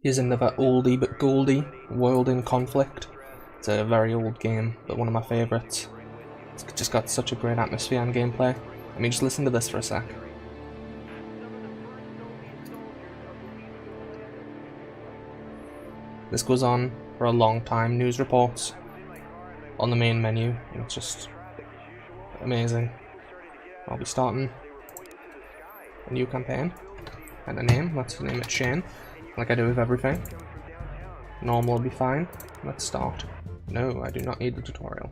Here's another oldie but goldie, World in Conflict. It's a very old game, but one of my favourites. It's just got such a great atmosphere and gameplay. I mean, just listen to this for a sec. This goes on for a long time, news reports on the main menu, and it's just amazing. I'll be starting a new campaign, and a name, let's name it Shane, like I do with everything. Normal will be fine. Let's start. No, I do not need the tutorial.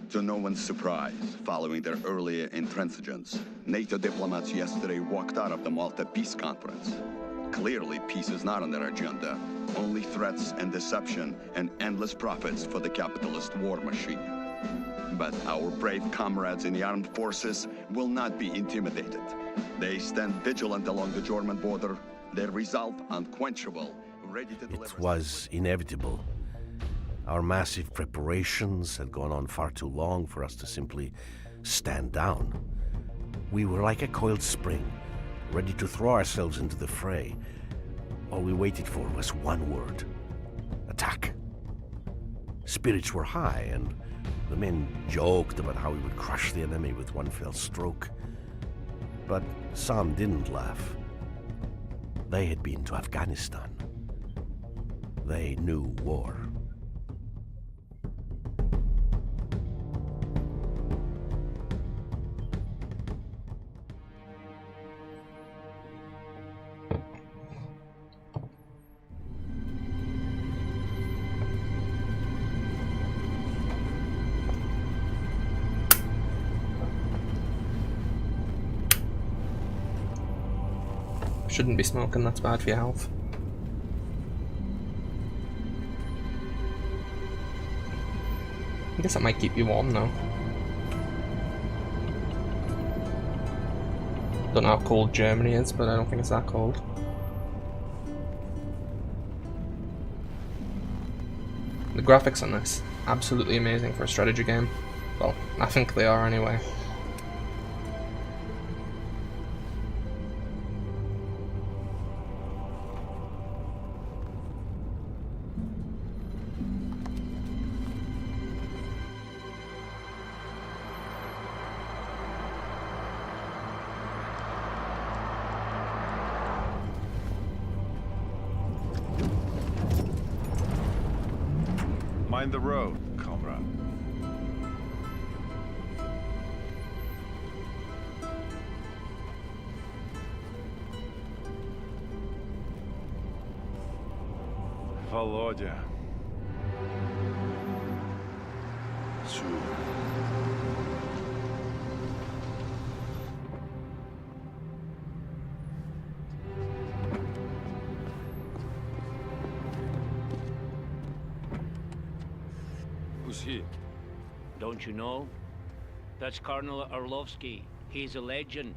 To no one's surprise, following their earlier intransigence, NATO diplomats yesterday walked out of the Malta Peace Conference. Clearly, peace is not on their agenda. Only threats and deception and endless profits for the capitalist war machine. But our brave comrades in the armed forces will not be intimidated. They stand vigilant along the German border, their resolve unquenchable, ready to deliver... It was inevitable. Our massive preparations had gone on far too long for us to simply stand down. We were like a coiled spring, ready to throw ourselves into the fray. All we waited for was one word: attack. Spirits were high, and the men joked about how we would crush the enemy with one fell stroke. But some didn't laugh. They had been to Afghanistan. They knew war. Shouldn't be smoking, that's bad for your health. I guess that might keep you warm though. Don't know how cold Germany is, but I don't think it's that cold. The graphics on this, absolutely amazing for a strategy game. Well, I think they are anyway. Mind the road, comrade. Володя. Who's he? Don't you know? That's Colonel Orlovsky. He's a legend.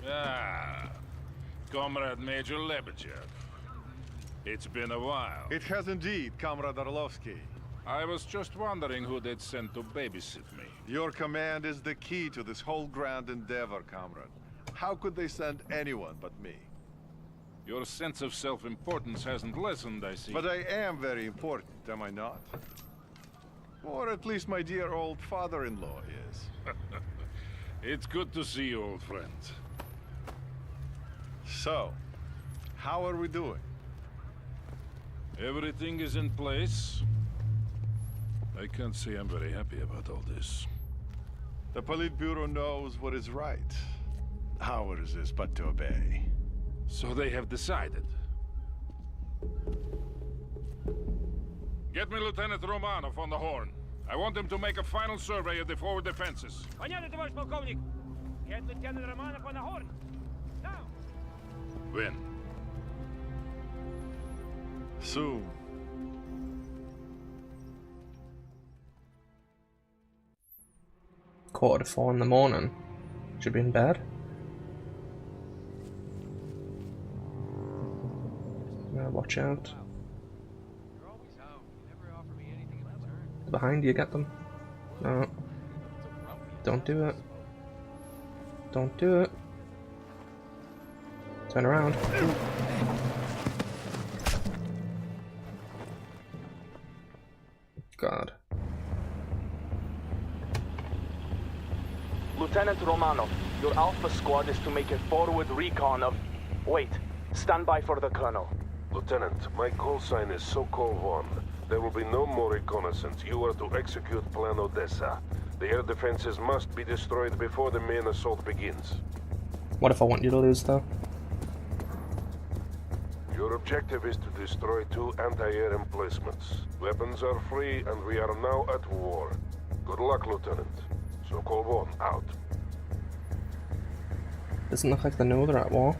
Ah, Comrade Major Lebedev. It's been a while. It has indeed, Comrade Orlovsky. I was just wondering who they'd sent to babysit me. Your command is the key to this whole grand endeavor, comrade. How could they send anyone but me? Your sense of self-importance hasn't lessened, I see. But I am very important, am I not? Or at least my dear old father-in-law is. It's good to see you, old friend. So, how are we doing? Everything is in place. I can't say I'm very happy about all this. The Politburo knows what is right. Ours is but to obey. So they have decided. Get me Lieutenant Romanov on the horn. I want him to make a final survey of the forward defenses. Понятно, товарищ полковник. Get Lieutenant Romanov on the horn. Now. When? Soon. Quarter to 4 in the morning. Should be in bed. Yeah, watch out. Behind you, get them. No. Don't do it. Don't do it. Turn around. God. Lieutenant Romanov, your Alpha squad is to make a forward recon of... Wait, stand by for the Colonel. Lieutenant, my call sign is Sokol 1. There will be no more reconnaissance. You are to execute Plan Odessa. The air defenses must be destroyed before the main assault begins. What if I want you to lose, though? Your objective is to destroy 2 anti-air emplacements. Weapons are free, and we are now at war. Good luck, Lieutenant. Sokol 1, out. Doesn't look like they know they're at war.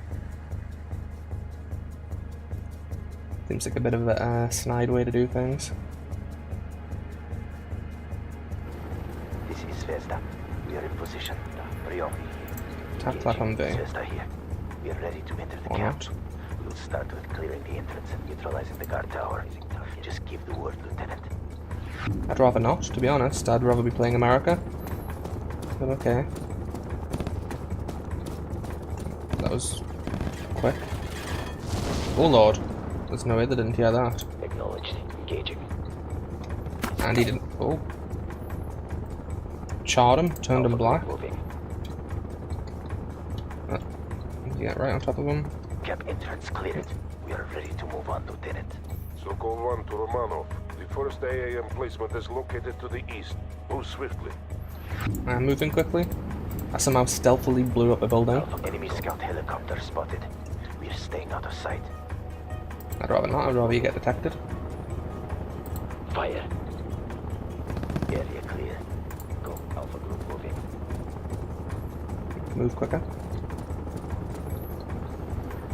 Seems like a bit of a snide way to do things. This is Zvezda. We are in position. Prion. Tap that on V. Zvezda here. We are ready to enter the Or camp. not. We will start with clearing the entrance and neutralizing the guard tower. Just give the word, Lieutenant. I'd rather not, to be honest. I'd rather be playing America. But okay. That was quick. Oh lord. There's no way they didn't hear that. Acknowledged. Engaging. And he didn't. Oh. Charred him, turned him black. Moving. Get right on top of him. Camp entrance cleared. We are ready to move on, Lieutenant. Sokol 1 to Romanov. The first AA emplacement is located to the east. Move swiftly. I'm moving quickly. I somehow stealthily blew up a building. Enemy scout helicopter spotted. We are staying out of sight. I'd rather not. I'd rather you get detected. Fire. Area clear. Go. Alpha group moving. Move quicker.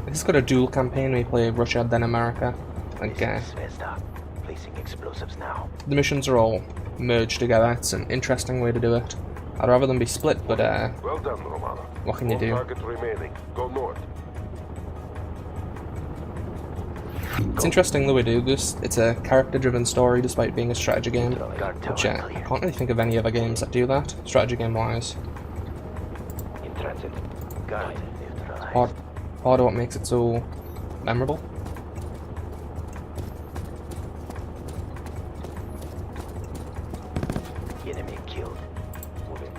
This has got a dual campaign. We play Russia, then America. Like, Zvezda. Placing explosives now. the missions are all merged together. It's an interesting way to do it. I'd rather them be split, but Well done, Romanov. what can you One do? target remaining. Go north. It's interesting the way they do this. It's a character-driven story despite being a strategy game, Guard tower which I clear. can't really think of any other games that do that, strategy game-wise. In transit. Guard neutralized. Part of what makes it so memorable. Enemy killed. Moving.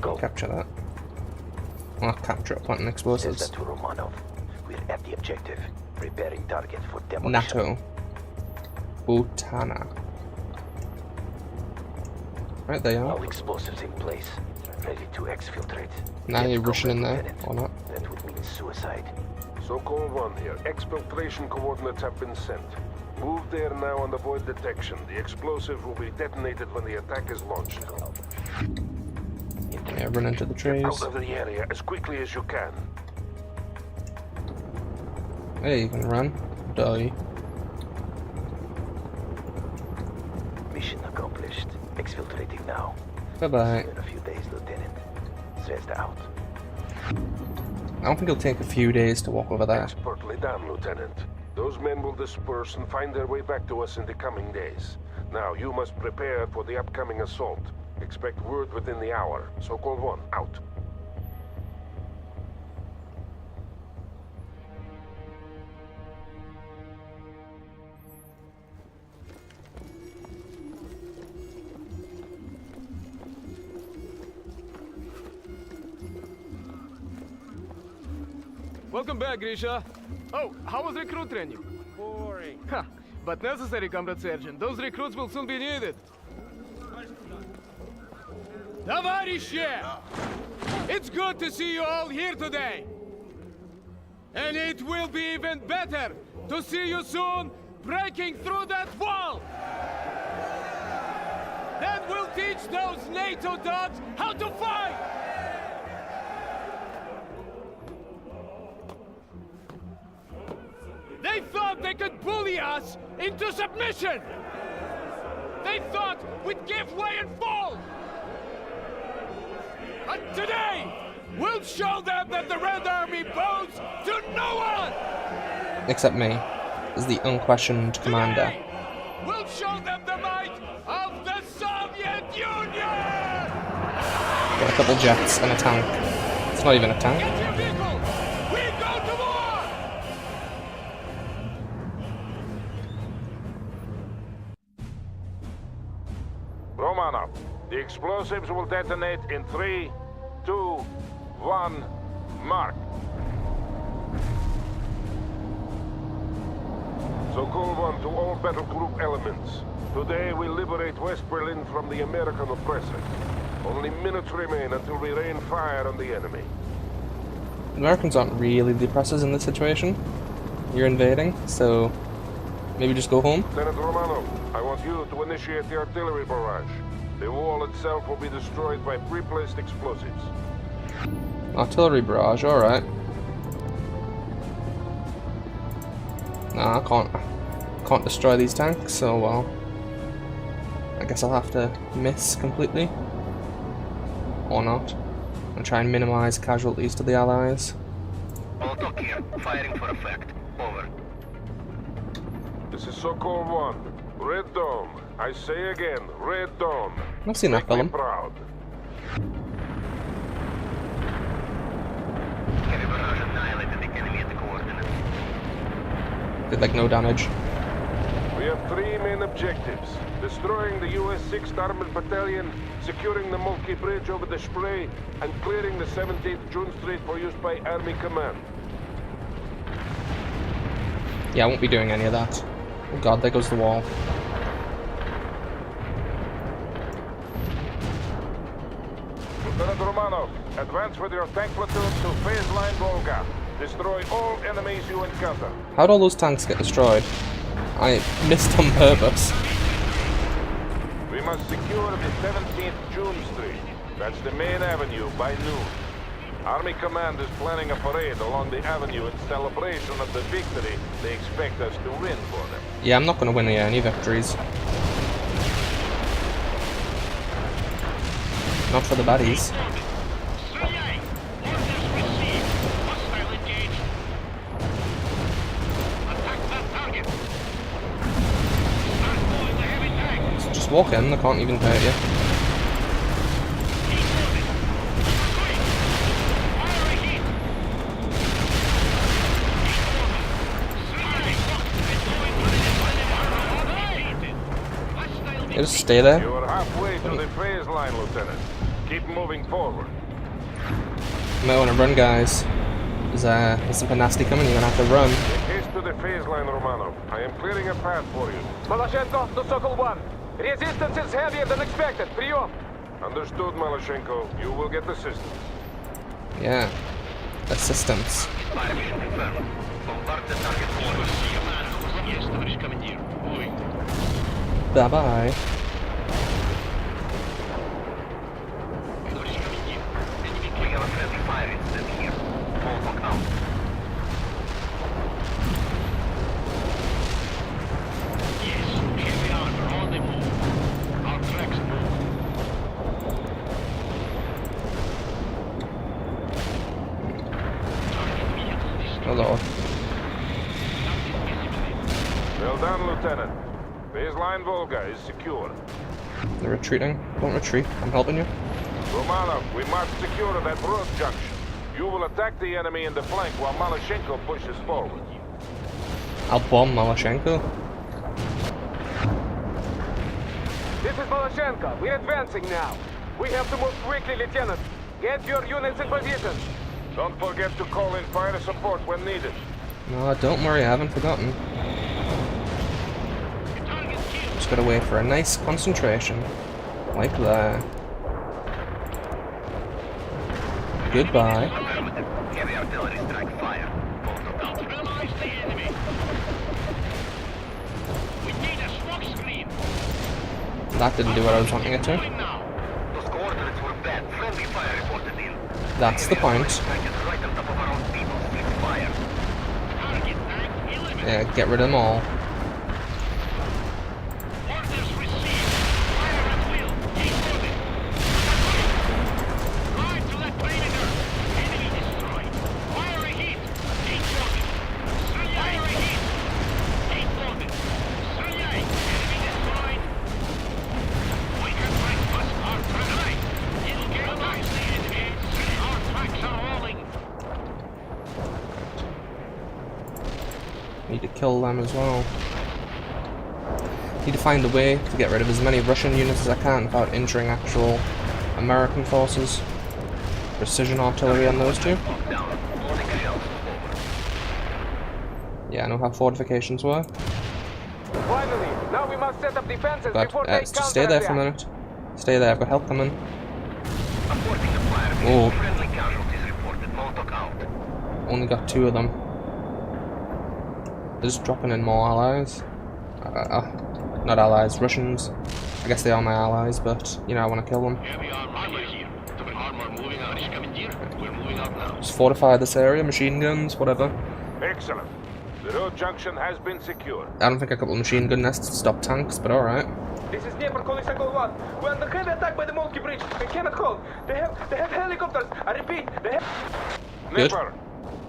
Go. Capture that. Well, capture it, planting explosives. Zvezda to Romanov. We're at the objective. Preparing target for demolition. NATO. Butana. Right, there you are. All explosives in place. Ready to exfiltrate. Now Get you're rushing in combat, there, Lieutenant. or not? That would mean suicide. Sokol 1 here. Exfiltration coordinates have been sent. Move there now and avoid detection. The explosive will be detonated when the attack is launched. Yeah, run into the trees. Out of the area as quickly as you can. Hey, you can run. Die. Mission accomplished. Exfiltrating now. Bye-bye. In a few days, Lieutenant. Zvezda out. I don't think it'll take a few days to walk over there. Expertly done, Lieutenant. Those men will disperse and find their way back to us in the coming days. Now, you must prepare for the upcoming assault. Expect word within the hour. Sokol 1, out. Welcome back, Grisha. Oh, how was recruit training? Boring. Ha, but necessary, Comrade Sergeant. Those recruits will soon be needed. Товарищи! It's good to see you all here today. And it will be even better to see you soon breaking through that wall! Then we'll teach those NATO dogs how to fight! thought they could bully us into submission! They thought we'd give way and fall! But today, we'll show them that the Red Army bows to no one! Except me, as the unquestioned commander. Today, we'll show them the might of the Soviet Union! Got a couple jets and a tank. It's not even a tank. Get your vehicle! We go to war! Romanov, the explosives will detonate in 3, 2, 1, mark. Sokol 1 to all battle group elements. Today we liberate West Berlin from the American oppressor. Only minutes remain until we rain fire on the enemy. Americans aren't really the oppressors in this situation. You're invading, so maybe just go home. Lieutenant Romanov, I want you to initiate the artillery barrage. The wall itself will be destroyed by pre-placed explosives. Artillery barrage, alright. Nah, I can't destroy these tanks, so well. I guess I'll have to miss completely. Or not. And try and minimize casualties to the Allies. All talk here. Firing for effect. Over. This is Sokol 1. Red Dome. I say again, Red Dome. I've seen that Make me film. proud. Heavy barrage annihilated the enemy at the coordinates. Did like no damage. We have 3 main objectives. Destroying the US 6th Armored Battalion, securing the Moltke Bridge over the Spree, and clearing the 17th June Street for use by Army Command. Yeah, I won't be doing any of that. Oh god, there goes the wall. Lieutenant Romanov, advance with your tank platoon to phase line Volga. Destroy all enemies you encounter. How'd all those tanks get destroyed? I missed on purpose. We must secure the 17th June Street. That's the main avenue by noon. Army Command is planning a parade along the avenue in celebration of the victory they expect us to win for them. Yeah, I'm not going to win any victories. Not for the baddies. Just walk in, they can't even hurt you. Yeah, just stay there. You are halfway to the phase line, Lieutenant. Keep moving forward. You might want to run, guys. There's something nasty coming, you're going to have to run. Make haste to the phase line, Romanov. I am clearing a path for you. Malashenko to Sokol 1. Resistance is heavier than expected. Прием. Understood, Malashenko. You will get assistance. Yeah. Assistance. Fire mission confirmed. Bombard the target forward. Yes, товарищ командир. Moving. Bye-bye. Товарищ командир. We have a friendly fire incident here. All lock out. Yes, heavy armor on the move. Our tracks move. Hello. Well done, Lieutenant. Phase line Volga is secure. They're retreating. Don't retreat. I'm helping you. Romanov, we must secure that road junction. You will attack the enemy in the flank while Malashenko pushes forward. I'll bomb Malashenko. This is Malashenko. We're advancing now. We have to move quickly, Lieutenant. Get your units in position. Don't forget to call in fire support when needed. No, don't worry, I haven't forgotten. Just gotta wait for a nice concentration. Like that. Goodbye. Heavy artillery strike fire. Neutralize the enemy. We need a smoke screen. That didn't do what I was wanting it to. Now. Those coordinates were bad. Friendly fire reported in. That's the point. Target right on top of our own people. Cease fire. Target tank eliminated. Yeah, get rid of them all. Need to kill them as well. Need to find a way to get rid of as many Russian units as I can without injuring actual American forces. Precision artillery on those two. Yeah, I know how fortifications work. Finally, now we must set up defenses But before they just stay there for a minute. Stay there, I've got help coming. Oh. Only got 2 of them. They're just dropping in more allies. Not allies, Russians. I guess they are my allies, but, you know, I want to kill them. Just fortify this area, machine guns, whatever. Excellent. The road junction has been secured. I don't think a couple of machine gun nests to stop tanks, but alright. This is Dnieper calling Cycle 1. We're under heavy attack by the Moltke Bridge. We cannot hold. They have helicopters. I repeat, they have... Good. Dnieper.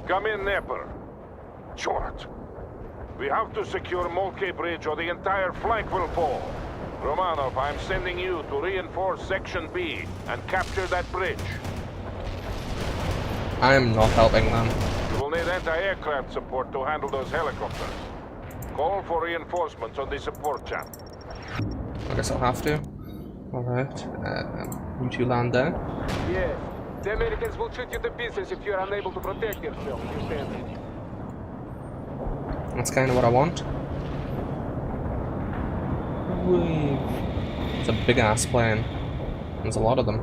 Come in, Dnieper. Short. We have to secure Moltke Bridge or the entire flank will fall. Romanov, I'm sending you to reinforce Section B and capture that bridge. I am not helping them. You will need anti-aircraft support to handle those helicopters. Call for reinforcements on the support channel. I guess I'll have to. Alright. You two land there. Yes. The Americans will shoot you to pieces if you're unable to protect yourself, you said. That's kind of what I want. Whee. It's a big ass plane. There's a lot of them.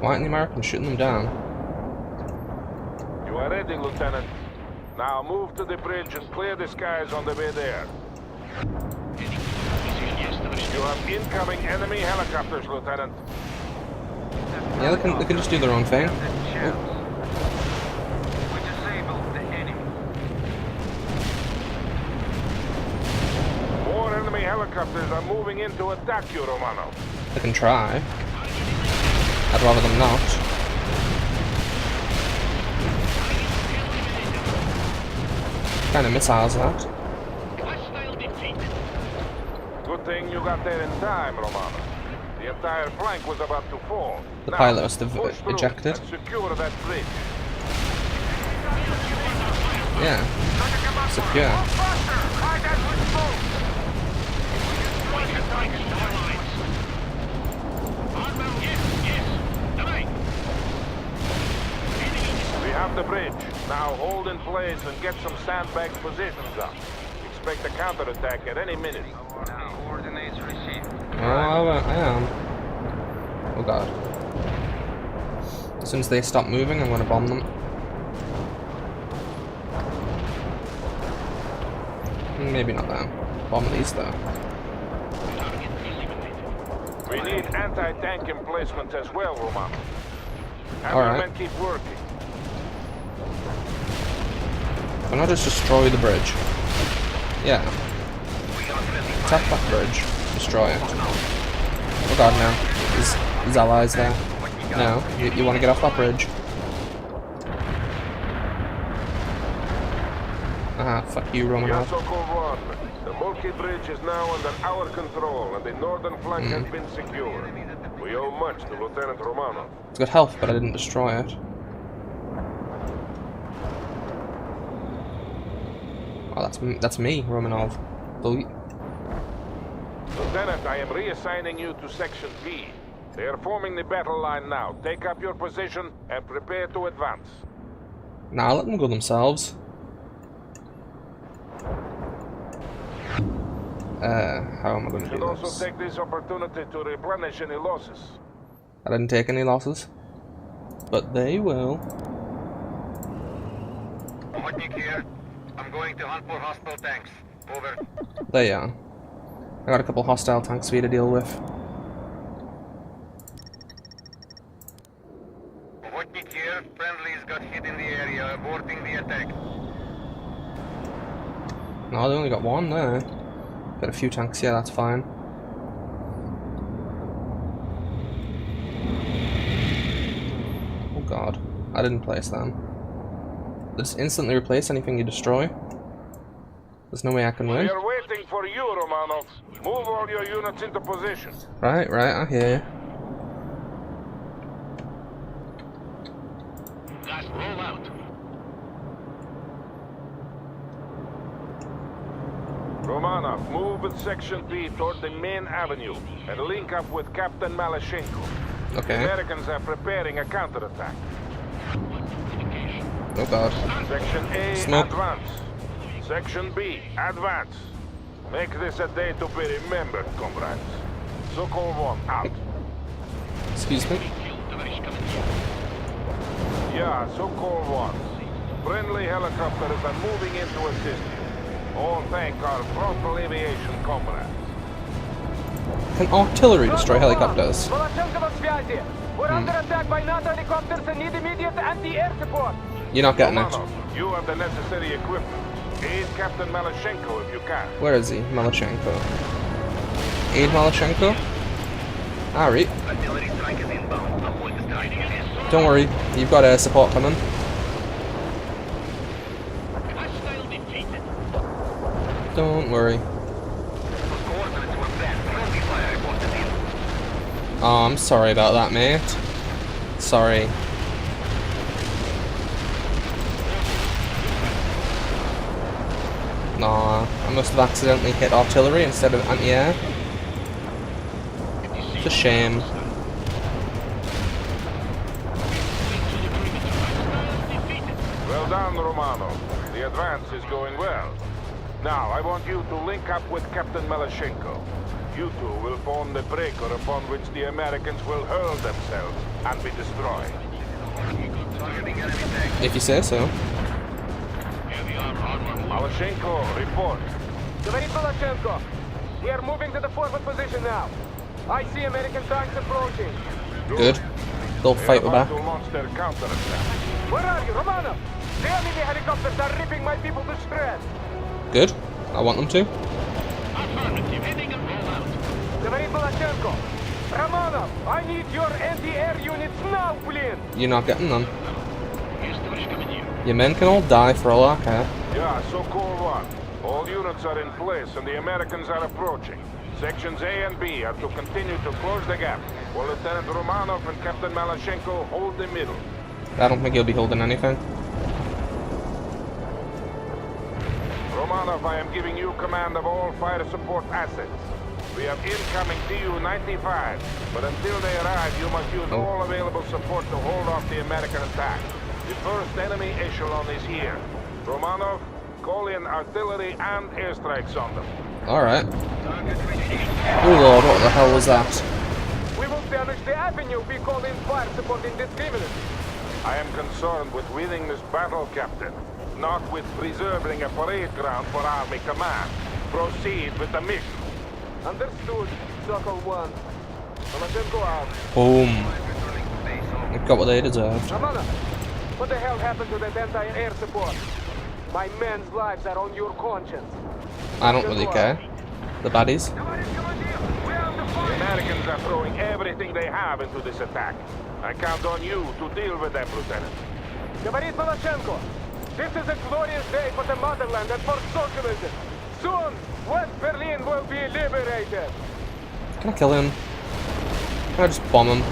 Why aren't the Americans shooting them down? You are ready, Lieutenant. Now move to the bridge and clear the skies on the way there. You have incoming enemy helicopters, Lieutenant. Yeah, they can just do their own thing. Oh. More enemy helicopters are moving in to attack you, Romano. They can try. I'd rather them not. What kind of missiles are that? Good thing you got there in time, Romano. The entire flank was about to fall. The Now, pilot must have push through ejected. and secure that bridge. Yeah. Secure. We have the bridge. Now hold in place and get some sandbag positions up. Expect a counterattack at any minute. Oh, I am. Oh god. As soon as they stop moving, I'm going to bomb them. Maybe not them. Bomb these though. We need anti-tank emplacements as well, Roman. Have All your right. men keep working. Why not just destroy the bridge? Yeah. Attack that bridge. Destroy it. Oh god, no. There's allies there. No, you want to get off that bridge. Ah, fuck you, Romanov. Yasokol 1. The Moltke Bridge is now under our control and the northern flank has been secured. We owe much to Lieutenant Romanov. It's got health, but I didn't destroy it. Oh, that's me, Romanov. Lieutenant, I am reassigning you to Section B. They are forming the battle line now. Take up your position and prepare to advance. Nah, let them go themselves. How am I going to Should do also this? take this opportunity to replenish any losses. I didn't take any losses. But they will. Hodnik here. I'm going to hunt for hostile tanks. Over. There you are. I got a couple hostile tanks for you to deal with. Hodnik here. Friendlies got hit in the area, aborting the attack. No, they only got one there. Got a few tanks, yeah, that's fine. Oh god, I didn't place them. Just instantly replace anything you destroy. There's no way I can win. We are waiting for you, Romanov. Move all your units into position. Right, I hear you. Guys, roll out. Romanov, move with Section B toward the main avenue and link up with Captain Malashenko. Okay. The Americans are preparing a counterattack. Oh god. Section A, Smoke. advance. Section B, advance. Make this a day to be remembered, comrades. Sokol 1, out. Excuse me. Yeah, Sokol 1. Friendly helicopters are moving in to assist you. All thank our frontal aviation comrades. Can artillery destroy helicopters? We're under attack by NATO helicopters and need immediate anti-air support. You're not getting it. Romanov, you have the necessary equipment. Aid Captain Malashenko if you can. Where is he? Malashenko. Aid Malashenko? Alright. Don't worry, you've got air support coming. Don't worry. Oh, I'm sorry about that, mate. Sorry. Nah, I must have accidentally hit artillery instead of anti-air. It's a shame. Well done, Romanov. The advance is going well. Now, I want you to link up with Captain Malashenko. You two will form the breaker upon which the Americans will hurl themselves and be destroyed. If you say so. Malashenko, report. Tоварищ Malashenko, we are moving to the forward position now. I see American tanks approaching. Good. They'll fight They're back. about to launch their counterattack. Where are you, Romanov? The enemy helicopters are ripping my people to shreds. Good. I want them to. Affirmative, heading and roll out. Tоварищ Malashenko, Romanov, I need your anti-air units now, please. You're not getting them. Yes, товарищ командир. Your men can all die for all I care. Yeah, Sokol 1. All units are in place and the Americans are approaching. Sections A and B are to continue to close the gap, while Lieutenant Romanov and Captain Malashenko hold the middle. I don't think he'll be holding anything. Romanov, I am giving you command of all fire support assets. We have incoming Tu-95, but until they arrive, you must use all available support to hold off the American attack. The first enemy echelon is here. Romanov, call in artillery and airstrikes on them. Alright. Oh lord, what the hell was that? We will damage the avenue if we call in fire support indiscriminately. I am concerned with winning this battle, Captain, not with preserving a parade ground for Army Command. Proceed with the mission. Understood, Sokol 1. Malashenko out. Boom. They got what they deserved. Romanov, what the hell happened to that anti-air support? My men's lives are on your conscience. I don't really care. The baddies. The Americans are throwing everything they have into this attack. I count on you to deal with them, Lieutenant. Товарищ Malashenko, this is a glorious day for the motherland and for socialism. Soon, West Berlin will be liberated. Can I kill him? Can I just bomb him?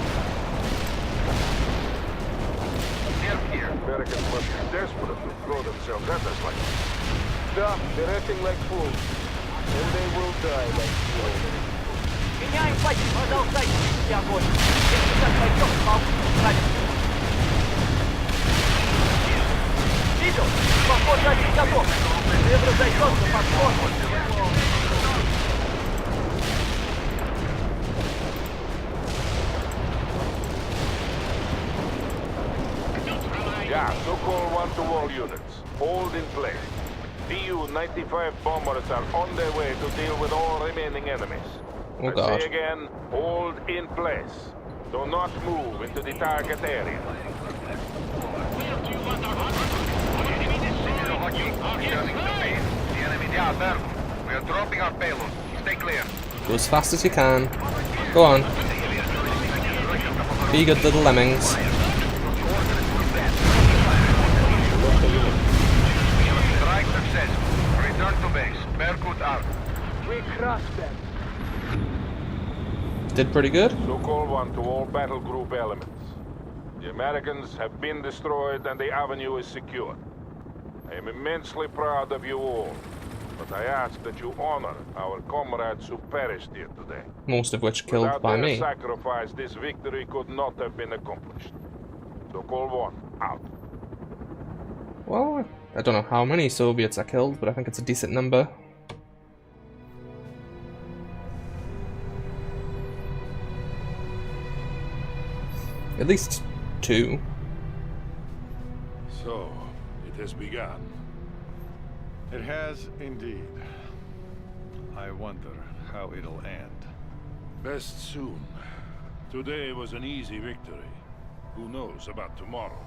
Americans must be desperate to throw themselves at us like this. Да, they're acting like fools. And they will die like fools. Меняем позицию, продолжайте вести огонь. Если так пойдем, получится справиться. Видел? Похоже, один готов. Ты разойдется под форму. Yeah, Sokol 1 to all units. Hold in place. Tu-95 bombers are on their way to deal with all remaining enemies. Oh I god. say again, hold in place. Do not move into the target area. Where do you want our armor? Our enemy is our enemy. We are dropping our payload. Stay clear. Go as fast as you can. Go on. Be good little lemmings. Strike successful. Return to base. Berkut out. We crushed them. Did pretty good. So call one to all battle group elements. The Americans have been destroyed and the avenue is secure. I am immensely proud of you all, but I ask that you honor our comrades who perished here today. Most of which killed Without by their me. sacrifice, this victory could not have been accomplished. So call one out. Well, I don't know how many Soviets I killed, but I think it's a decent number. At least 2. So, it has begun. It has indeed. I wonder how it'll end. Best soon. Today was an easy victory. Who knows about tomorrow?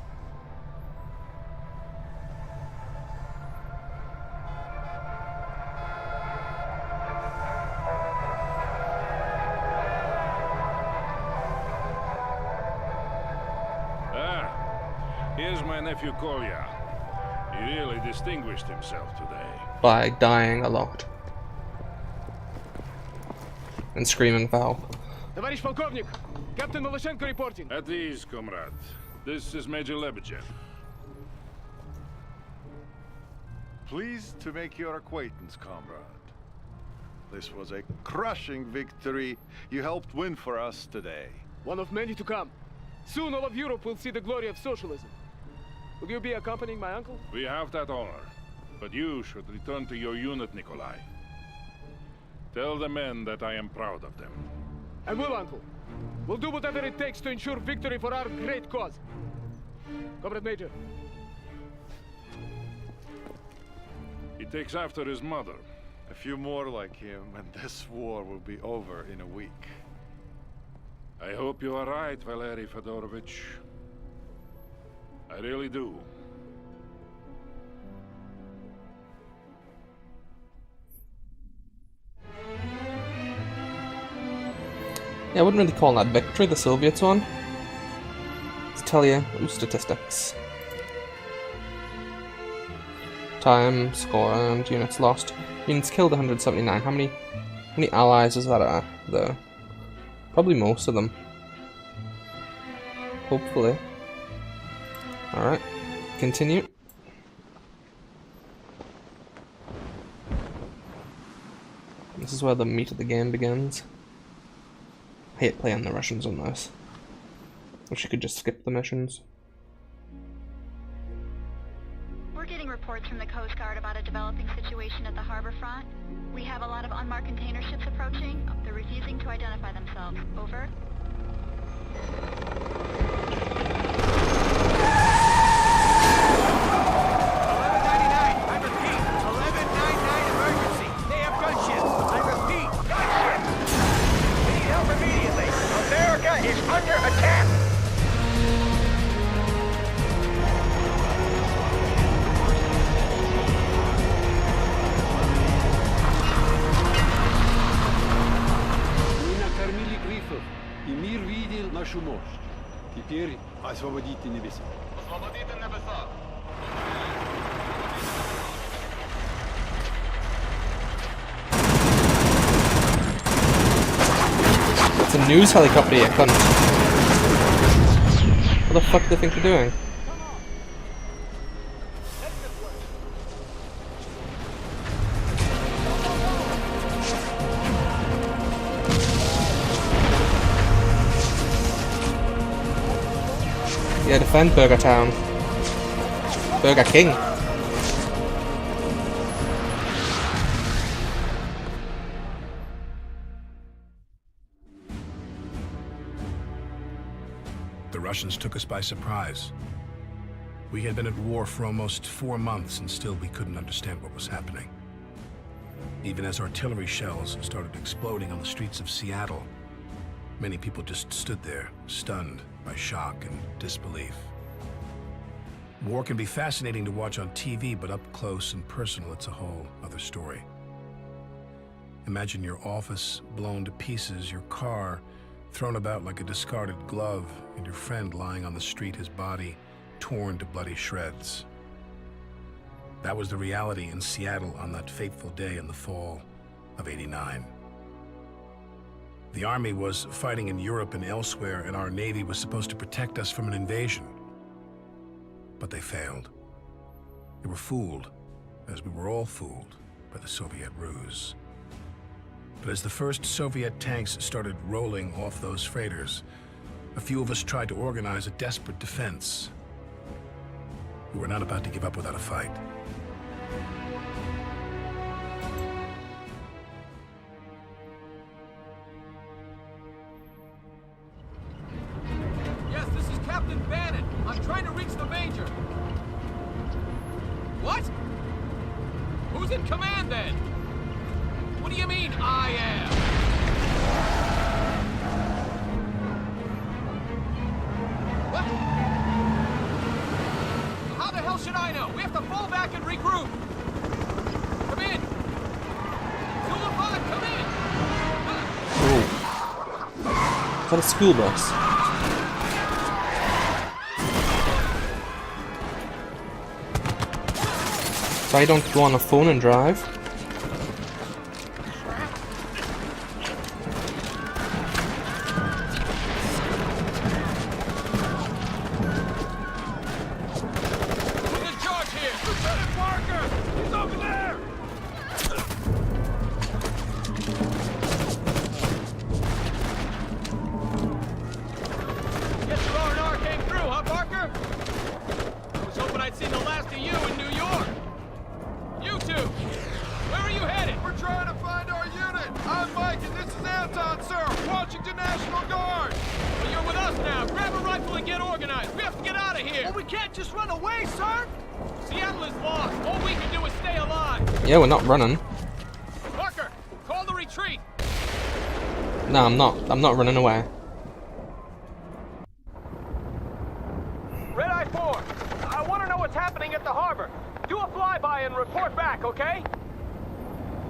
Here's my nephew Kolya. He really distinguished himself today. By dying a lot. And screaming foul. Товарищ полковник, Captain Malyshenko reporting. At ease, comrade. This is Major Lebedev. Pleased to make your acquaintance, comrade. This was a crushing victory you helped win for us today. One of many to come. Soon all of Europe will see the glory of socialism. Will you be accompanying my uncle? We have that honor. But you should return to your unit, Nikolai. Tell the men that I am proud of them. I will, uncle. We'll do whatever it takes to ensure victory for our great cause. Comrade Major. He takes after his mother. A few more like him, and this war will be over in a week. I hope you are right, Valery Fedorovich. I really do. Yeah, I wouldn't really call that victory, the Soviets one. Let's tell you statistics. Time, score earned, units lost. Units killed 179. How many allies is that there? Probably most of them. Hopefully. Alright, continue. This is where the meat of the game begins. I hate playing the Russians on this. Wish you could just skip the missions. We're getting reports from the Coast Guard about a developing situation at the harbor front. We have a lot of unmarked container ships approaching. They're refusing to identify themselves. Over. Is under attack! Мы накормили грифов, и мир видел нашу мощь. Теперь освободите небеса. Освободите небеса! It's a news helicopter, you cunt. What the fuck do they think they're doing? Yeah, defend Burger Town. Burger King. The Russians took us by surprise. We had been at war for almost 4 months, and still we couldn't understand what was happening. Even as artillery shells started exploding on the streets of Seattle, many people just stood there, stunned by shock and disbelief. War can be fascinating to watch on TV, but up close and personal, it's a whole other story. Imagine your office blown to pieces, your car thrown about like a discarded glove, and your friend lying on the street, his body torn to bloody shreds. That was the reality in Seattle on that fateful day in the fall of '89. The Army was fighting in Europe and elsewhere, and our Navy was supposed to protect us from an invasion. But they failed. They were fooled, as we were all fooled, by the Soviet ruse. But as the first Soviet tanks started rolling off those freighters, a few of us tried to organize a desperate defense. We were not about to give up without a fight. Yes, this is Captain Bannon. I'm trying to reach the Major. What? Who's in command then? What do you mean, I am? What? How the hell should I know? We have to fall back and regroup. Come in. Zulu 5, come in. Oh. Is that a school bus? So I don't go on a phone and drive. Yeah, we're not running. Parker, call the retreat. No, I'm not running away. Red Eye 4, I want to know what's happening at the harbor. Do a flyby and report back, okay?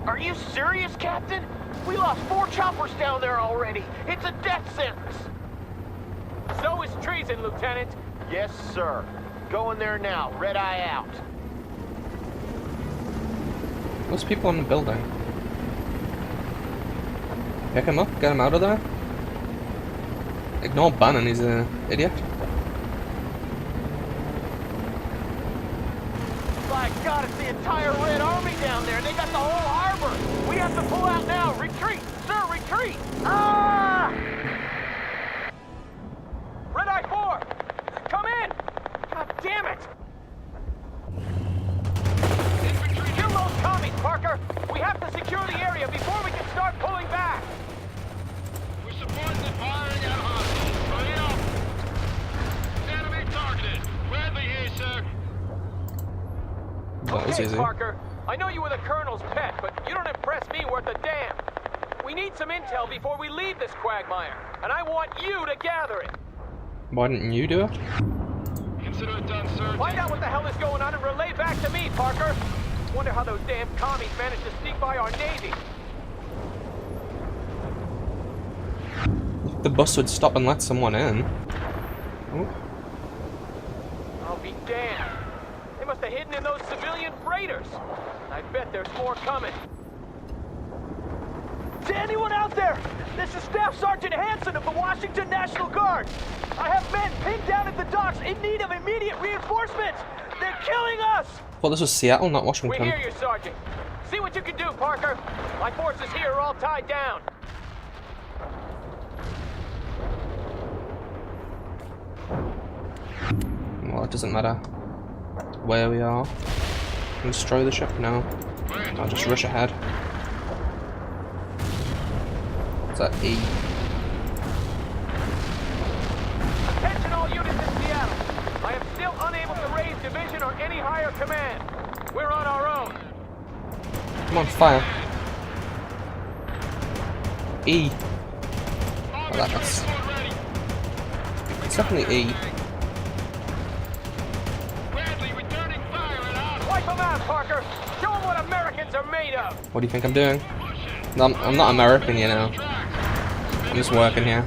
Are you serious, Captain? We lost 4 choppers down there already. It's a death sentence. So is treason, Lieutenant. Yes, sir. Going there now. Red Eye out. Those people in the building. Pick him up, get him out of there. Ignore Bannon, he's an idiot. My God, it's the entire Red Army down there. They got the whole harbor. We have to pull out now. Retreat, sir, retreat. Ah! Red Eye 4, come in. God damn it. Kill those commies, Parker. We have to secure the area before we can start pulling back. We support the firing at hostiles. Enemy targeted. Bradley here, sir. That was easy. Parker, I know you were the Colonel's pet, but you don't impress me worth a damn. We need some intel before we leave this quagmire, and I want you to gather it. Why didn't you do it? Consider it done, sir. Find out what the hell is going on and relay back to me, Parker. Wonder how those damn commies managed to sneak by our Navy. The bus would stop and let someone in. Oh. I'll be damned. They must have hidden in those civilian freighters. I bet there's more coming. To anyone out there, this is Staff Sergeant Hanson of the Washington National Guard. I have men pinned down at the docks in need of immediate reinforcements. They're killing us! Well, this was Seattle, not Washington. We hear you, Sergeant. See what you can do, Parker. My forces here are all tied down. Well, it doesn't matter where we are. Destroy the ship now. I'll just rush ahead. What's that? E. Attention all units in Seattle. I am still unable to raise division or any higher command. We're on our own. Come on, fire. E. Oh, that's... It's definitely E. Wipe them out, Parker. Show them what Americans are made of. What do you think I'm doing? I'm not American, you know. I'm just working here.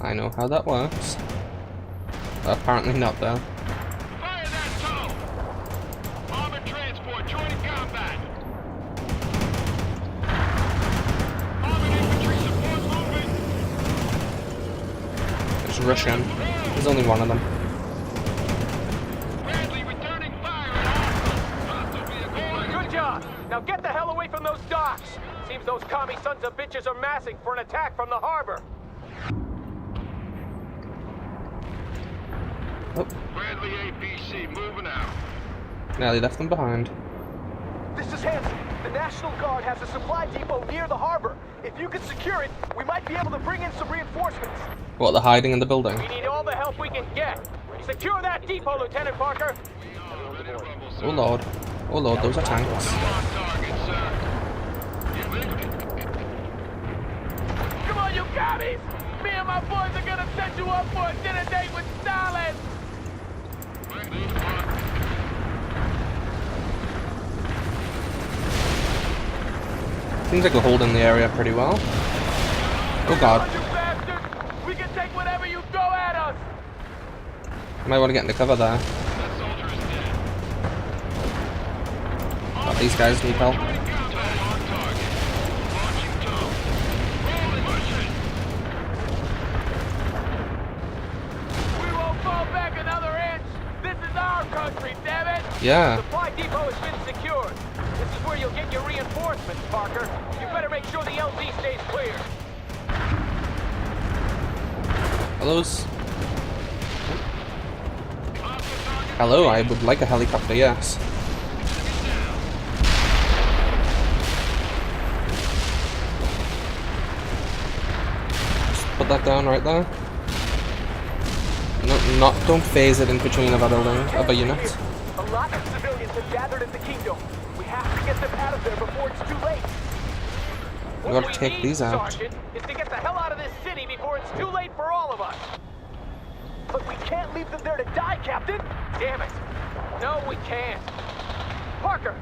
I know how that works. Apparently not, though. Fire that tow! Armored transport joining combat. Armored infantry support moving. It's Russian. There's only one of them. Bradley returning fire at hostile vehicle. Good job. Now get the hell away from those docks. Seems those commie sons of bitches are massing for an attack from the harbor. Oh. Bradley APC moving out. Nearly left them behind. This is Hanson. The National Guard has a supply depot near the harbor. If you can secure it, we might be able to bring in some reinforcements. What, they're hiding in the building? We need all the help we can get. Secure that depot, Lieutenant Parker. Oh lord. Oh lord, those are tanks. Come on, you commies! Me and my boys are gonna set you up for a dinner date with Stalin! Seems like we're holding the area pretty well. Oh god. You bastards! We can take whatever you throw at us! Might want to get into cover there. Oh, these guys need help. We won't fall back another inch! This is our country, damn it! Yeah. The supply depot has been secured. This is where you'll get your reinforcements, Parker. You better make sure the LZ stays clear. Hello's. Hello, I would like a helicopter, yes. Just put that down right there. No, don't phase it in between of other units. A lot of civilians have gathered at the Kingdom. We have to get them out of there before it's too late. We gotta take these out. Sergeant, is to get the hell out of this city before it's too late for all of us. But we can't leave them there to die, Captain. Damn it. No, we can't. Parker,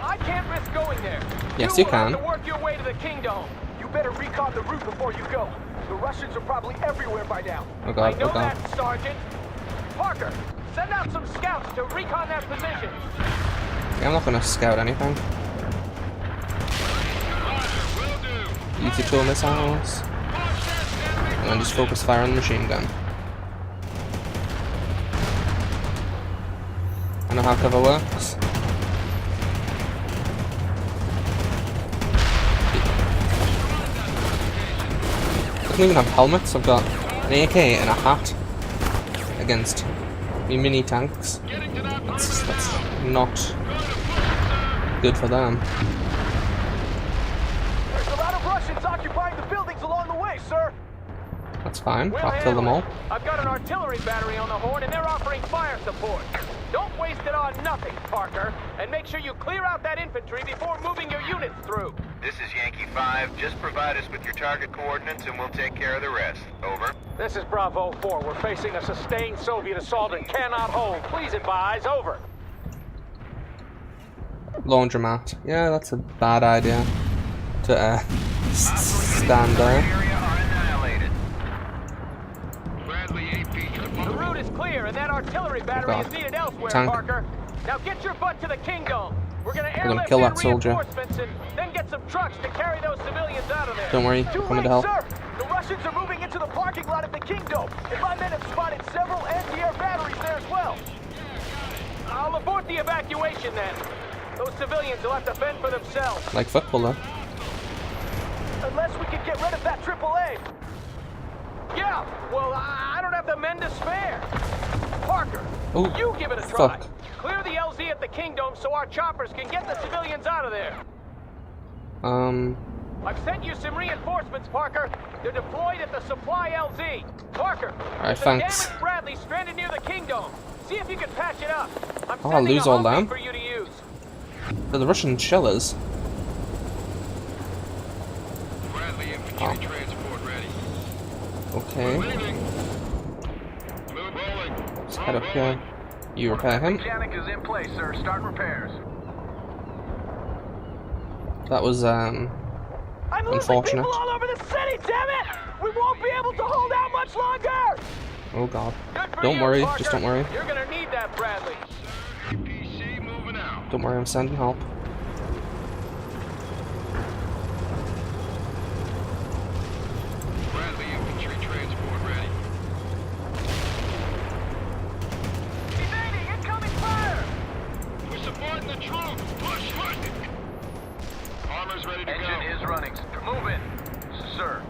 I can't risk going there. Yes, you will can. have to work your way to the Kingdom. You better recon the route before you go. The Russians are probably everywhere by now. Oh god, I know oh god. that, Sergeant. Parker, send out some scouts to recon that position. Yeah, I'm not gonna scout anything. Use your tool missiles. And then just focus fire on the machine gun. I know how cover works. I don't even have helmets, I've got an AK and a hat against me mini tanks. That's not good for them. There's a lot of Russians occupying the buildings along the way, sir. That's fine, We'll I'll kill them all. I've got an artillery battery on the horn and they're offering fire support. Don't waste it on nothing, Parker, and make sure you clear out that infantry before moving your units through. This is Yankee 5. Just provide us with your target coordinates and we'll take care of the rest. Over. This is Bravo 4. We're facing a sustained Soviet assault and cannot hold. Please advise. Over. Laundromat. Yeah, that's a bad idea. To stand there. The route is clear, and that artillery battery is needed elsewhere, Tank. Parker. Now get your butt to the Kingdom. We're gonna airlift kill in that soldier. reinforcements and then get some trucks to carry those civilians out of there. Don't worry, Too coming late, to help. sir. The Russians are moving into the parking lot of the Kingdom, and my men have spotted several anti-air batteries there as well. I'll abort the evacuation then. Those civilians will have to fend for themselves. Like football though. Unless we can get rid of that AAA. Yeah, well, I don't have the men to spare. Parker, Ooh, you give it a try. fuck. Clear the LZ at the Kingdom so our choppers can get the civilians out of there. I've sent you some reinforcements, Parker. They're deployed at the supply LZ. Parker, Alright, there's a thanks. damaged Bradley stranded near the Kingdom. See if you can patch it up. I'm Oh, I'll sending lose a all Humvee them. for you to use. They're the Russian shellers. Bradley infantry transport ready. Okay. Move rolling. Let's head up here. You repair him. Mechanic is in place, sir. Start repairs. That was I'm losing unfortunate. people all over the city, damn it! We won't be able to hold out much longer! Oh god. Good for Don't you, worry, Parker. just don't worry. You're gonna need that, Bradley. PC moving out. Don't worry, I'm sending help. Bradley infantry transport ready. Evading! Incoming fire! We're supporting the troops. Push, push. Armor's ready to go. Engine is running. Move in. Sir.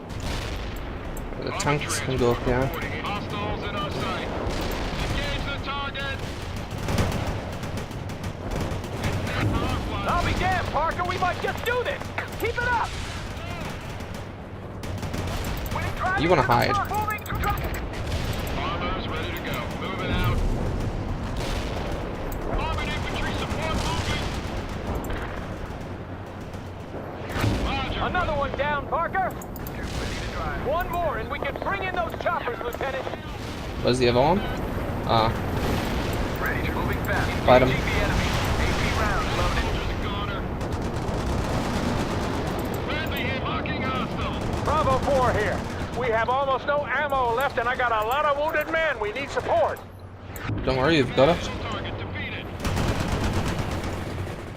The tanks can go up here. Hostiles in our sight. Engage the target. I'll be damned, Parker. We might just do this. Keep it up. You wanna hide? Armor's ready to go. Moving out. Armored infantry support moving. Another one down, Parker. One more, and we can bring in those choppers, Lieutenant. Where's the other one? Ah. Ready. Moving fast. Fight him. The enemy. 80 rounds loaded. Bradley hit locking hostile. Bravo 4 here. We have almost no ammo left, and I got a lot of wounded men. We need support. Don't worry, you've got it. Target defeated.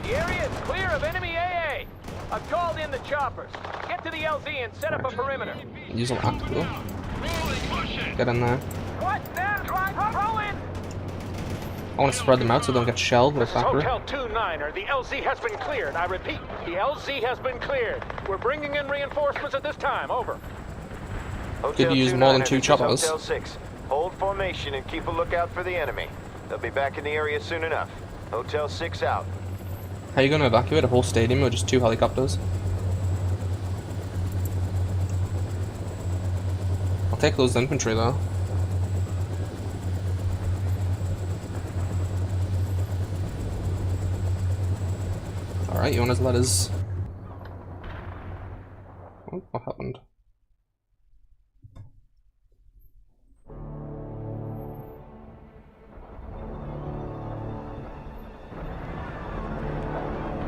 The area is clear of enemy AA. I've called in the choppers. Get to the LZ and set up a perimeter. Use a lot. Cool. Rolling, push it. Get in there. What? Now, drive, roll in. I want to spread them out so they don't get shelled with factory. Hotel 2-9er. The LZ has been cleared. I repeat, the LZ has been cleared. We're bringing in reinforcements at this time. Over. Could use more than 2 choppers. Hotel 6. Hold formation and keep a lookout for the enemy. They'll be back in the area soon enough. Hotel 6 out. How are you going to evacuate a whole stadium with just 2 helicopters? I'll take those infantry though. Alright, you want his letters? Oh, what happened?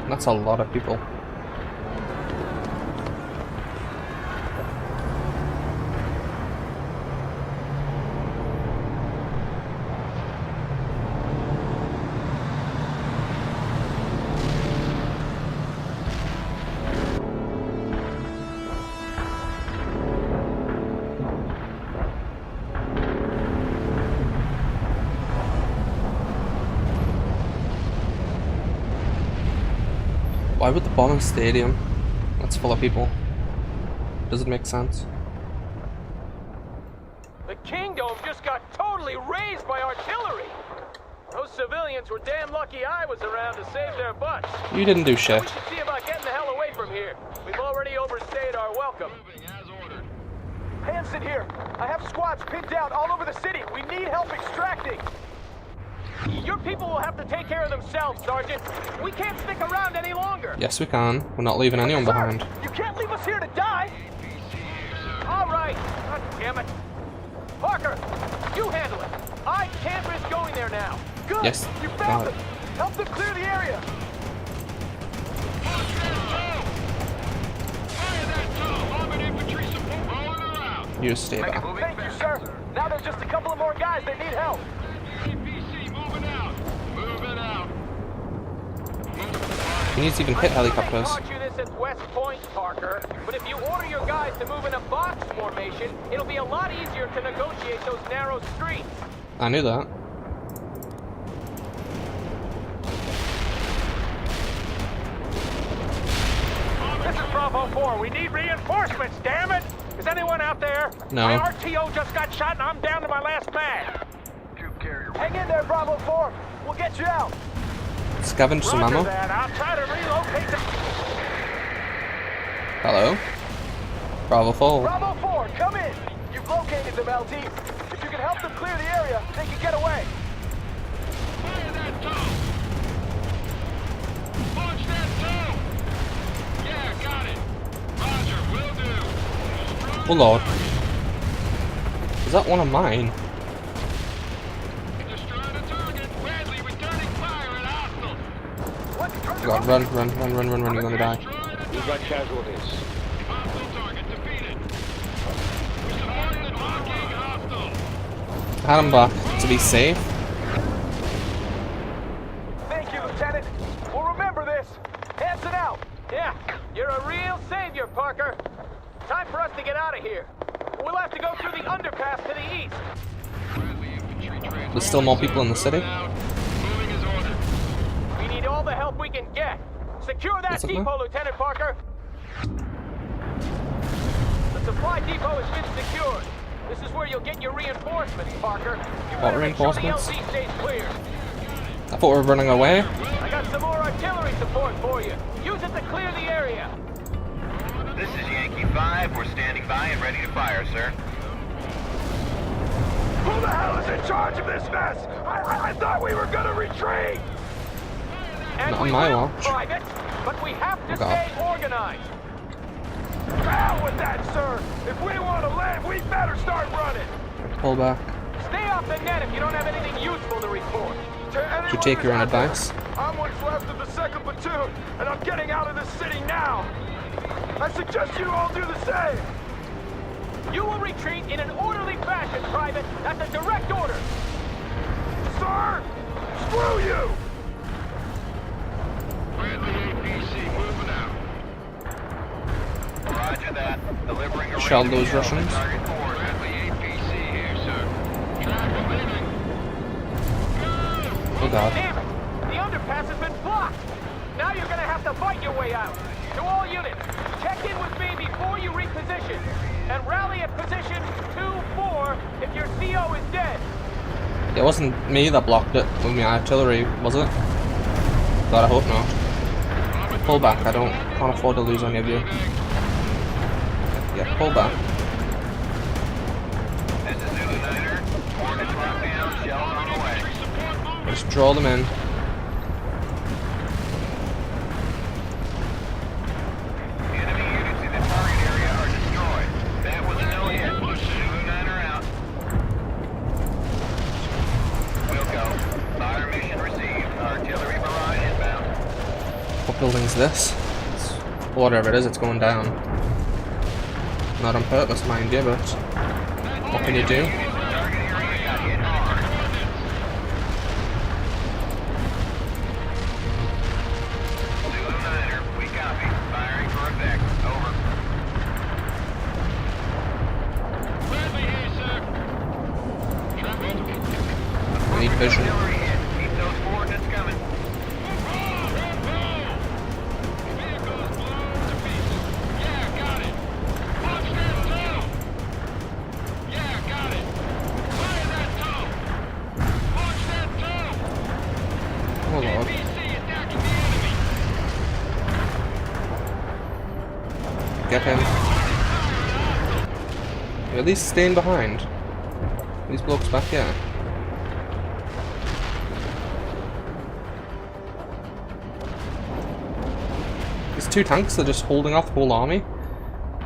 That's a lot of people. Why would the bomb a stadium that's full of people? Does it make sense? The Kingdom just got totally razed by artillery. Those civilians were damn lucky I was around to save their butts. You didn't do shit. We should see about getting the hell away from here. We've already overstayed our welcome. Hanson here. I have squads pinned out all over the city. We need help extracting. Your people will have to take care of themselves, Sergeant. We can't stick around any longer. Yes, we can. We're not leaving anyone Sir, behind. you can't leave us here to die. All right. God damn it. Parker, you handle it. I can't risk going there now. Good. Yes, You got found it. them. Help them clear the area. You stay back. Thank you, sir. Now there's just a couple of more guys that need help. He needs to even hit helicopters. I taught you this at West Point, Parker. But if you order your guys to move in a box formation, it'll be a lot easier to negotiate those narrow streets. I knew that. This is Bravo 4. We need reinforcements, damn it! Is anyone out there? No. My RTO just got shot and I'm down to my last mag. Hang in there, Bravo 4. We'll get you out. Scavenge some Roger ammo. that. I'll try to relocate them. Hello. Bravo 4. Bravo 4, come in. You've located them, LT. If you can help them clear the area, they can get away. Fire that toe! Launch that toe! Yeah, got it. Roger, will do. Oh lord. Is that one of mine? Destroy the target. Ready. God, run, you're gonna die. We've got casualties. I had him back to be safe. Thank you, Lieutenant. We'll remember this. Hanson out. Yeah, you're a real savior, Parker. Time for us to get out of here. We'll have to go through the underpass to the east. There's still more people in the city. We need all the help we can get. Secure that What's up, depot, man? Lieutenant Parker. The supply depot has been secured. This is where you'll get your reinforcements, Parker. You What better make sure the reinforcements? LZ stays clear. I thought we were running away. I got some more artillery support for you. Use it to clear the area. This is Yankee 5. We're standing by and ready to fire, sir. Who the hell is in charge of this mess? I thought we were gonna retreat. And Not on we my will, watch. Private, but we have to Oh, God. stay organized. Hell with that, sir. If we want to live, we better start running. Pull back. Stay off the net if you don't have anything useful to report. To take your own advice. I'm what's left of the 2nd Platoon, and I'm getting out of this city now. I suggest you all do the same. You will retreat in an orderly fashion, Private. That's a direct order. Sir, screw you! Roger that. Delivering a Shell radio those Russians. target forward. Oh God. Damn it! The underpass has been blocked! Now you're gonna have to fight your way out. To all units, check in with me before you reposition. And rally at position 2-4 if your CO is dead. It wasn't me that blocked it with my artillery, was it? God, I hope not. Pull back, I can't afford to lose any of you. Yeah, pull back. This is Zulu Niner. Coordinates locked down. Shells on the way. Just draw them in. Enemy units in the target area are destroyed. That was a no-hit. Zulu Niner out. We'll go. Fire mission received. Artillery barrage inbound. What building's this? Whatever it is, it's going down. Not on purpose, mind you, but what can you do? We need vision. Keep those coordinates coming. Oh Lord. Get him. You're at least staying behind. These blokes back here. These 2 tanks are just holding off the whole army.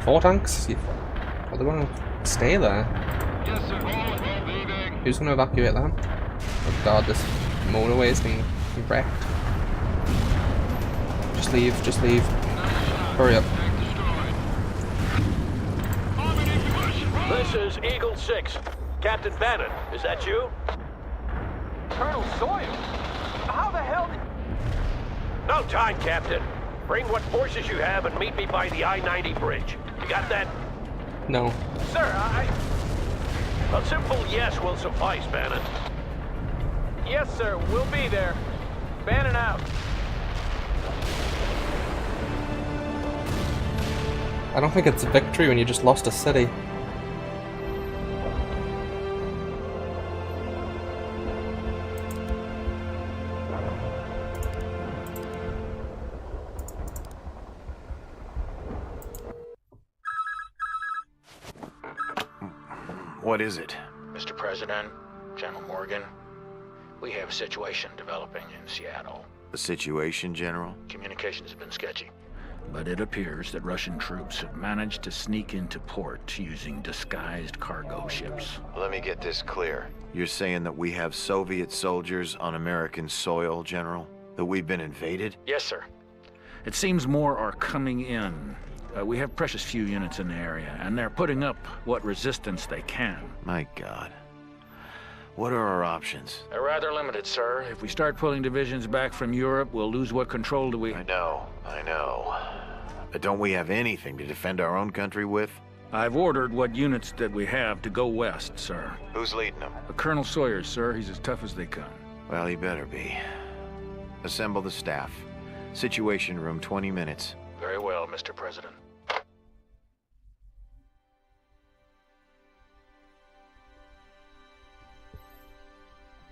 4 tanks? Are they going to stay there? Who's going to evacuate them? Oh God, this motorway is being wrecked. Just leave, just leave. Hurry up. This is Eagle 6. Captain Bannon, is that you? Colonel Sawyer? How the hell did... No time, Captain. Bring what forces you have and meet me by the I-90 bridge. You got that? No. Sir, a simple yes will suffice, Bannon. Yes, sir. We'll be there. Bannon out. I don't think it's a victory when you just lost a city. What is it? Mr. President, General Morgan, we have a situation developing in Seattle. The situation, General? Communications have been sketchy, but it appears that Russian troops have managed to sneak into port using disguised cargo ships. Let me get this clear. You're saying that we have Soviet soldiers on American soil, General? That we've been invaded? Yes, sir. It seems more are coming in. We have precious few units in the area, and they're putting up what resistance they can. My God. What are our options? They're rather limited, sir. If we start pulling divisions back from Europe, we'll lose what control do we... I know. But don't we have anything to defend our own country with? I've ordered what units that we have to go west, sir. Who's leading them? Colonel Sawyer, sir. He's as tough as they come. Well, he better be. Assemble the staff. Situation room, 20 minutes. Very well, Mr. President.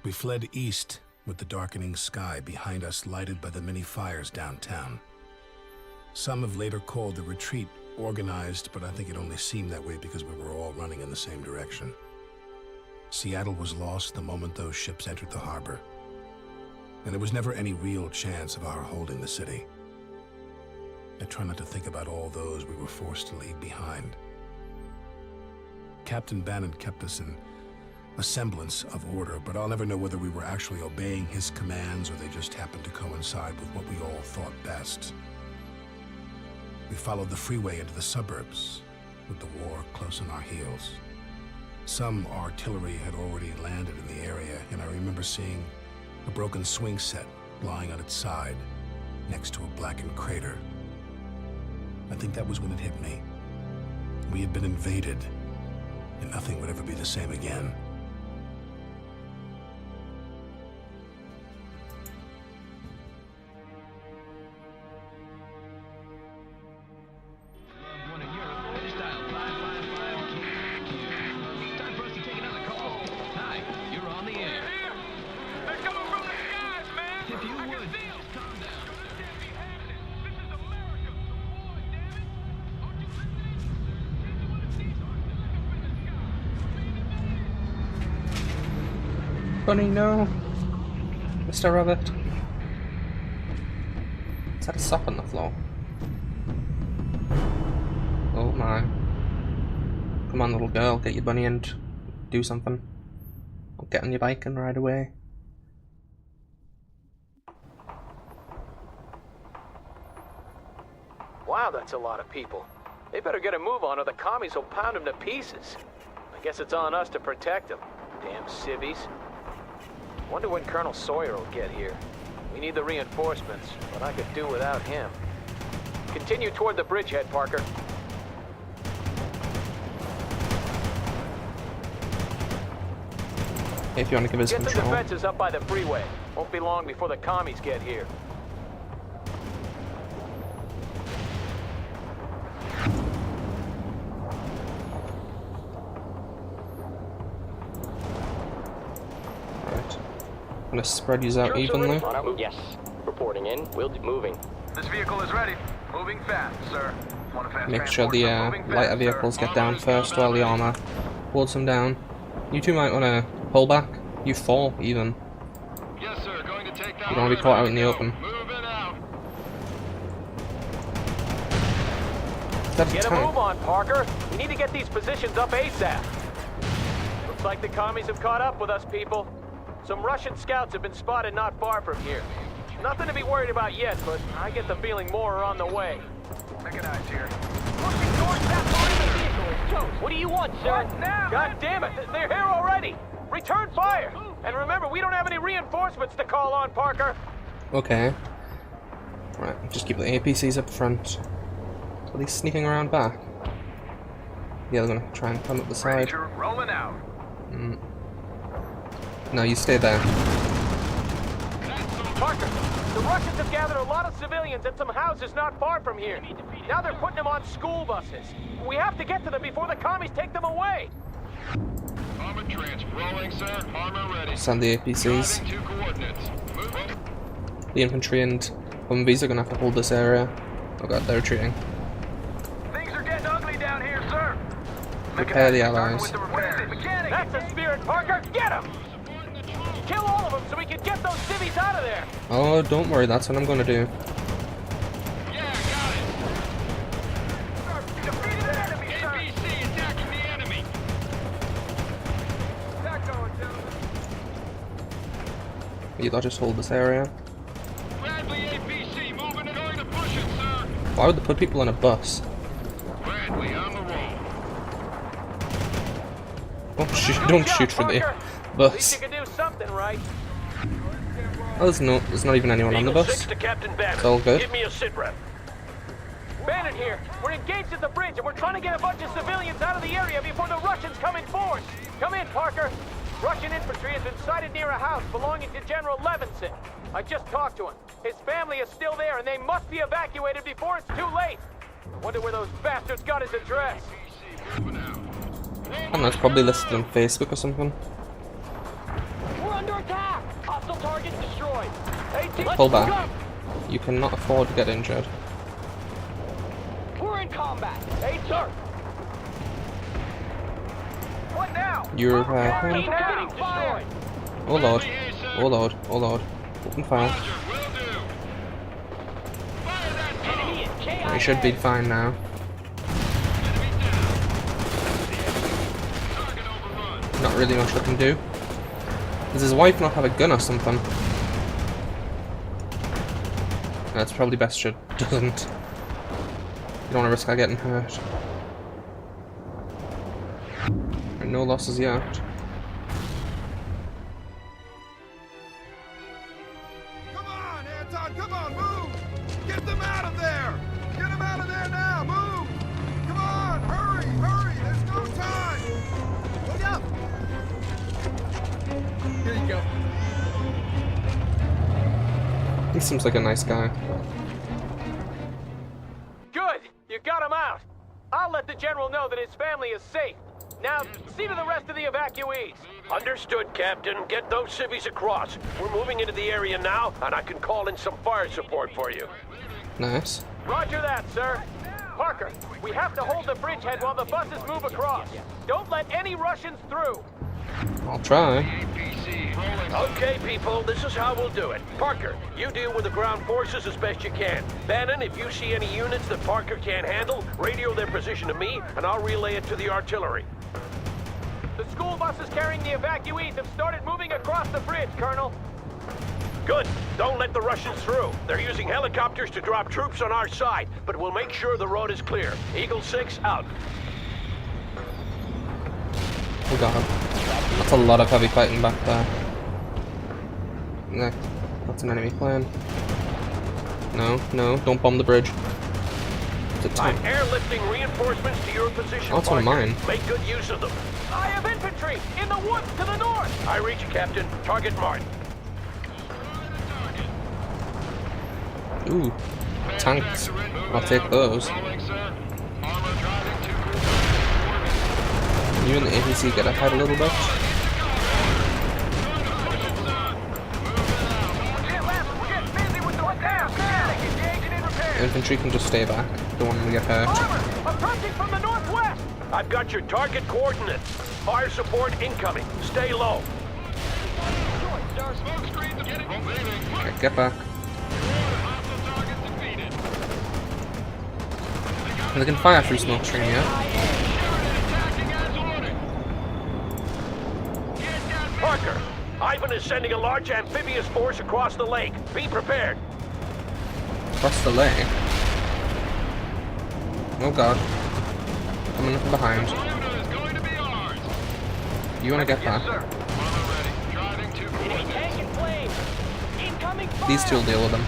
We fled east with the darkening sky behind us lighted by the many fires downtown. Some have later called the retreat organized, but I think it only seemed that way because we were all running in the same direction. Seattle was lost the moment those ships entered the harbor, and there was never any real chance of our holding the city. I try not to think about all those we were forced to leave behind. Captain Bannon kept us in a semblance of order, but I'll never know whether we were actually obeying his commands or they just happened to coincide with what we all thought best. We followed the freeway into the suburbs, with the war close on our heels. Some artillery had already landed in the area, and I remember seeing a broken swing set lying on its side, next to a blackened crater. I think that was when it hit me. We had been invaded, and nothing would ever be the same again. Bunny, no. Mr. Rabbit. Is that a sock on the floor? Oh my. Come on, little girl, get your bunny and do something. Or get on your bike and ride away. Wow, that's a lot of people. They better get a move on or the commies will pound them to pieces. I guess it's on us to protect them. Damn civvies. Wonder when Colonel Sawyer will get here. We need the reinforcements, but I could do without him. Continue toward the bridgehead, Parker. If you want to give us Get control. the defenses up by the freeway. Won't be long before the commies get here. I'm gonna spread these out evenly. Yes. Reporting in. We'll be moving. This vehicle is ready. Moving fast, sir. Make sure the lighter vehicles get down first while the armor holds them down. You two might want to pull back. You four, even. Yes, sir. Going to take down. You don't want to be caught out in the open. Get a move on, Parker. We need to get these positions up ASAP. Looks like the commies have caught up with us, people. Some Russian scouts have been spotted not far from here. Nothing to be worried about yet, but I get the feeling more are on the way. Mechanized here. Pushing towards that vehicle. What do you want, sir? God damn it, they're here already. Return fire. And remember, we don't have any reinforcements to call on, Parker. Okay. Right, just keep the APCs up front. Are they sneaking around back? Yeah, they're gonna try and come up the side. Rolling out. No, you stay there. Parker, the Russians have gathered a lot of civilians at some houses not far from here. Now they're putting them on school buses. We have to get to them before the commies take them away. Armored trench rolling, sir. Armor ready. Send the APCs. Driving to coordinates. Moving. The infantry and Humvees are gonna have to hold this area. Oh god, they're retreating. Things are getting ugly down here, sir. Prepare the allies. That's the spirit, Parker. Get him! Kill all of them so we can get those civvies out of there. Oh, don't worry, that's what I'm gonna do. Yeah, got it. Defeated the enemy, sir. APC attacking the enemy. You gotta just hold this area. Why would they put people in a bus? Don't shoot for the bus. Oh, there's not even anyone on the bus. It's all good. Give me a sit rep. Bannon here. We're engaged at the bridge and we're trying to get a bunch of civilians out of the area before the Russians come in force. Come in, Parker. Russian infantry has been sighted near a house belonging to General Levinson. I just talked to him. His family is still there and they must be evacuated before it's too late. Wonder where those bastards got his address. I don't know, it's probably listed on Facebook or something. We're under attack. Hostile target destroyed. Pull back. You cannot afford to get injured. We're in combat. Hey, sir. What now? You're fine. Oh lord. Oh lord. Oh lord. Open fire. You should be fine now. Not really much I can do. Does his wife not have a gun or something? That's probably best she doesn't. You don't want to risk her getting hurt. And no losses yet. Come on, Anton, come on, move! Get them out of there! Get them out of there now, move! Come on, hurry, hurry, there's no time! Look up! Here you go. He seems like a nice guy. Good! You got him out! I'll let the General know that his family is safe. Now, see to the rest of the evacuees. Understood, Captain. Get those civvies across. We're moving into the area now, and I can call in some fire support for you. Nice. Roger that, sir. Parker, we have to hold the bridgehead while the buses move across. Don't let any Russians through. I'll try. Okay, people, this is how we'll do it. Parker, you deal with the ground forces as best you can. Bannon, if you see any units that Parker can't handle, radio their position to me, and I'll relay it to the artillery. The school buses carrying the evacuees have started moving across the bridge, Colonel. Good. Don't let the Russians through. They're using helicopters to drop troops on our side, but we'll make sure the road is clear. Eagle 6, out. Oh god. That's a lot of heavy fighting back there. Nah, that's an enemy plane. No, no, don't bomb the bridge. It's a tank. I'm airlifting reinforcements to your position. Oh, that's one of mine. Make good use of them. I have infantry in the woods to the north. I reach you, Captain. Target marked. Ooh, tanks. I'll take those. You and the APC get ahead a little bit. Infantry can just stay back. Don't want them to get hurt. Approaching from the northwest. I've got your target coordinates. Fire support incoming. Stay low. Okay, get back. And they can fire through smoke screen, yeah? Parker, Ivan is sending a large amphibious force across the lake. Be prepared. Across the lake? Oh god. Coming from behind. You wanna get back? These two will deal with them.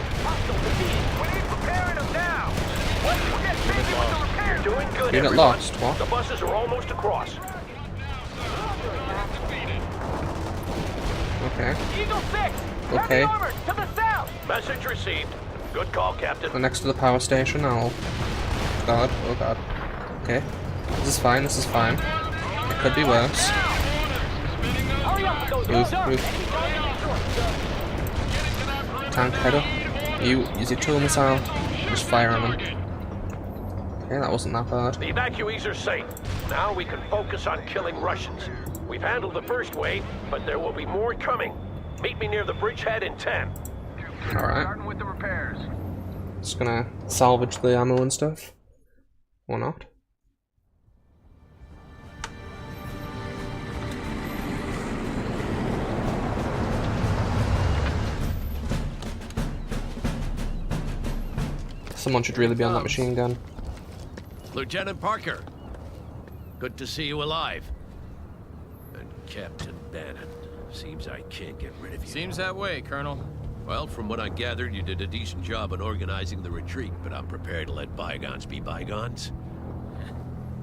You're doing good, You get lost, what? The buses are almost across. Okay. Eagle 6. Okay. To the south. Message received. Good call, Captain. We're next to the power station. Oh god. Oh god. Okay. This is fine. This is fine. It could be worse. Move. Move. Tank head up. You use your tool missile. Just fire on them. Okay, that wasn't that bad. The evacuees are safe. Now we can focus on killing Russians. We've handled the first wave, but there will be more coming. Meet me near the bridgehead in 10. Alright. Starting with the repairs. Just gonna salvage the ammo and stuff. Or not. Someone should really be on that machine gun. Lieutenant Parker, good to see you alive. And Captain Bannon, seems I can't get rid of you. Seems that way, Colonel. Well, from what I gathered, you did a decent job in organizing the retreat, but I'm prepared to let bygones be bygones.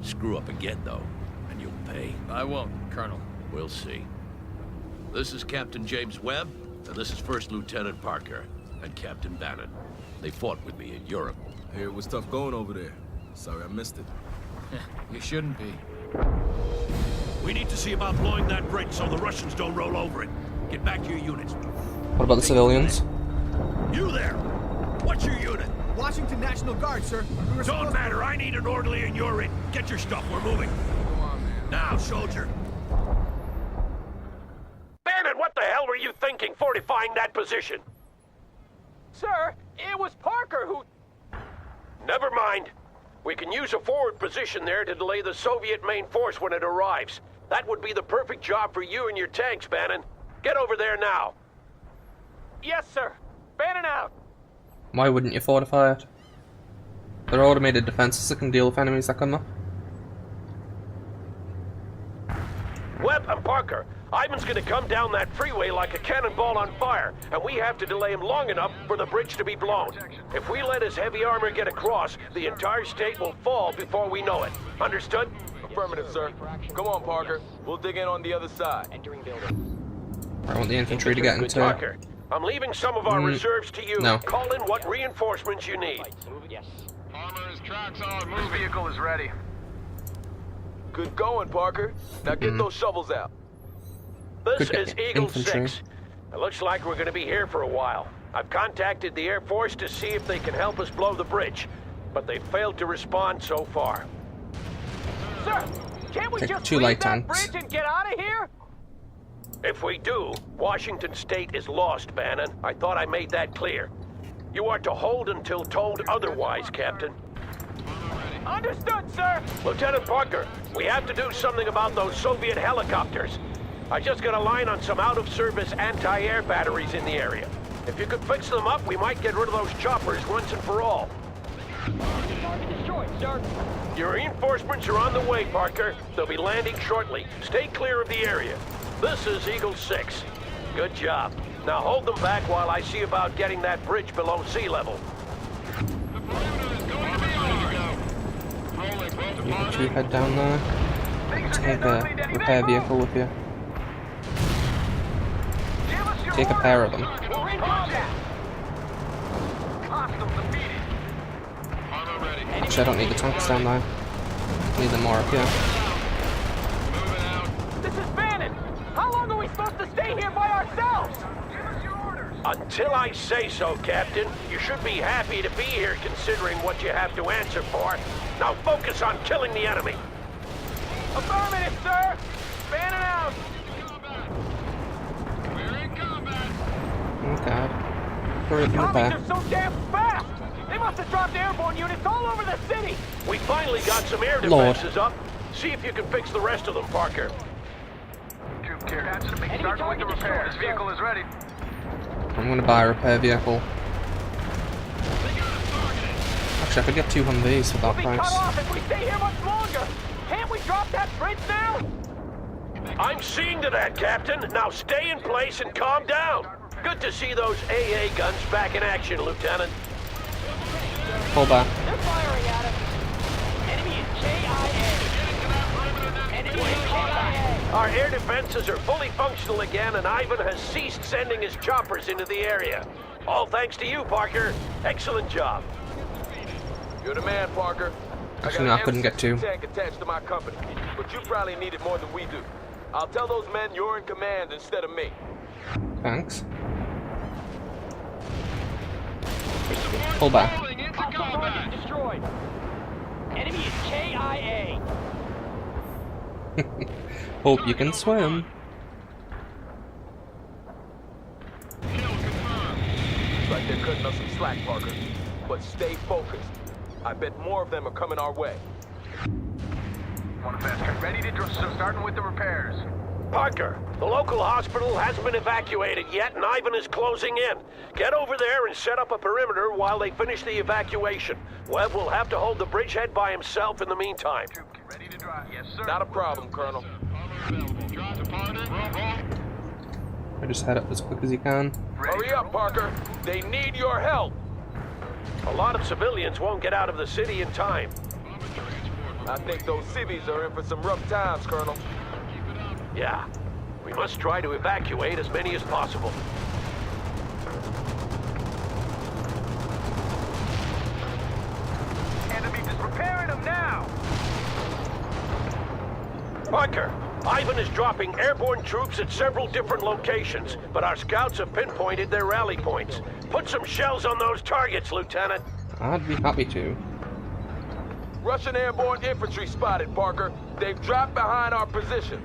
Screw up again, though, and you'll pay. I won't, Colonel. We'll see. This is Captain James Webb, and this is First Lieutenant Parker and Captain Bannon. They fought with me in Europe. Hey, it was tough going over there. Sorry I missed it. You shouldn't be. We need to see about blowing that bridge so the Russians don't roll over it. Get back to your units. What about the civilians? You there! What's your unit? Washington National Guard, sir. Don't matter. I need an orderly and you're in. Get your stuff. We're moving. Now, soldier. Bannon, what the hell were you thinking fortifying that position? Sir, it was Parker who... Never mind. We can use a forward position there to delay the Soviet main force when it arrives. That would be the perfect job for you and your tanks, Bannon. Get over there now. Yes, sir. Bannon out. Why wouldn't you fortify it? There are automated defenses that can deal with enemies that come up. Webb and Parker, Ivan's gonna come down that freeway like a cannonball on fire, and we have to delay him long enough for the bridge to be blown. If we let his heavy armor get across, the entire state will fall before we know it. Understood? Affirmative, sir. Come on, Parker. We'll dig in on the other side. I want the infantry to get into... Parker, I'm leaving some of our reserves to you. No. Call in what reinforcements you need. Yes. Armor is tracks on. This vehicle is ready. Good going, Parker. Now get those shovels out. This is Eagle 6. It looks like we're going to be here for a while. I've contacted the Air Force to see if they can help us blow the bridge, but they failed to respond so far. Sir, can't we Take just 2 leave light that tanks. bridge and get out of here? If we do, Washington State is lost, Bannon. I thought I made that clear. You are to hold until told otherwise, Captain. Understood, sir. Lieutenant Parker, we have to do something about those Soviet helicopters. I just got a line on some out-of-service anti-air batteries in the area. If you could fix them up, we might get rid of those choppers once and for all. Target destroyed, sir. Your reinforcements are on the way, Parker. They'll be landing shortly. Stay clear of the area. This is Eagle 6. Good job. Now hold them back while I see about getting that bridge below sea level. You can actually head down there. Take a repair vehicle with you. Take a pair of them. Actually, I don't need the tanks down there. I need them more up here. This is Bannon. How long are we supposed to stay here by ourselves? Until I say so, Captain. You should be happy to be here considering what you have to answer for. Now focus on killing the enemy. Affirmative, sir. Bannon out. Oh god. Hurry up and repair. They're so damn fast. They must have dropped airborne units all over the city. We finally got some air Lord. defenses up. See if you can fix the rest of them, Parker. Troop care. Starting with the repair. This vehicle is ready. I'm gonna buy a repair vehicle. Actually, I could get 2 Humvees for that We'll be cut price. off if we stay here much longer. Can't we drop that bridge now? I'm seeing to that, Captain. Now stay in place and calm down. Good to see those AA guns back in action, Lieutenant. Pull back. They're firing at us. Enemy is KIA. Enemy is KIA. Our air defenses are fully functional again, and Ivan has ceased sending his choppers into the area. All thanks to you, Parker. Excellent job. You're the man, Parker. Actually, no, I couldn't get 2. Tank attached to my company, but you probably need it more than we do. I'll tell those men you're in command instead of me. Thanks. Pull back. Target destroyed. Enemy is KIA. Hope you can swim. Looks like they're cutting us some slack, Parker. But stay focused. I bet more of them are coming our way. One fast. Ready to drill. So starting with the repairs. Parker, the local hospital hasn't been evacuated yet, and Ivan is closing in. Get over there and set up a perimeter while they finish the evacuation. Webb will have to hold the bridgehead by himself in the meantime. Ready to drive? Yes, sir. Not a problem, Colonel. I just head up as quick as you can. Hurry up, Parker. They need your help. A lot of civilians won't get out of the city in time. I think those civvies are in for some rough times, Colonel. Yeah, we must try to evacuate as many as possible. Enemy is repairing them now! Parker, Ivan is dropping airborne troops at several different locations, but our scouts have pinpointed their rally points. Put some shells on those targets, Lieutenant. I'd be happy to. Russian airborne infantry spotted, Parker. They've dropped behind our position.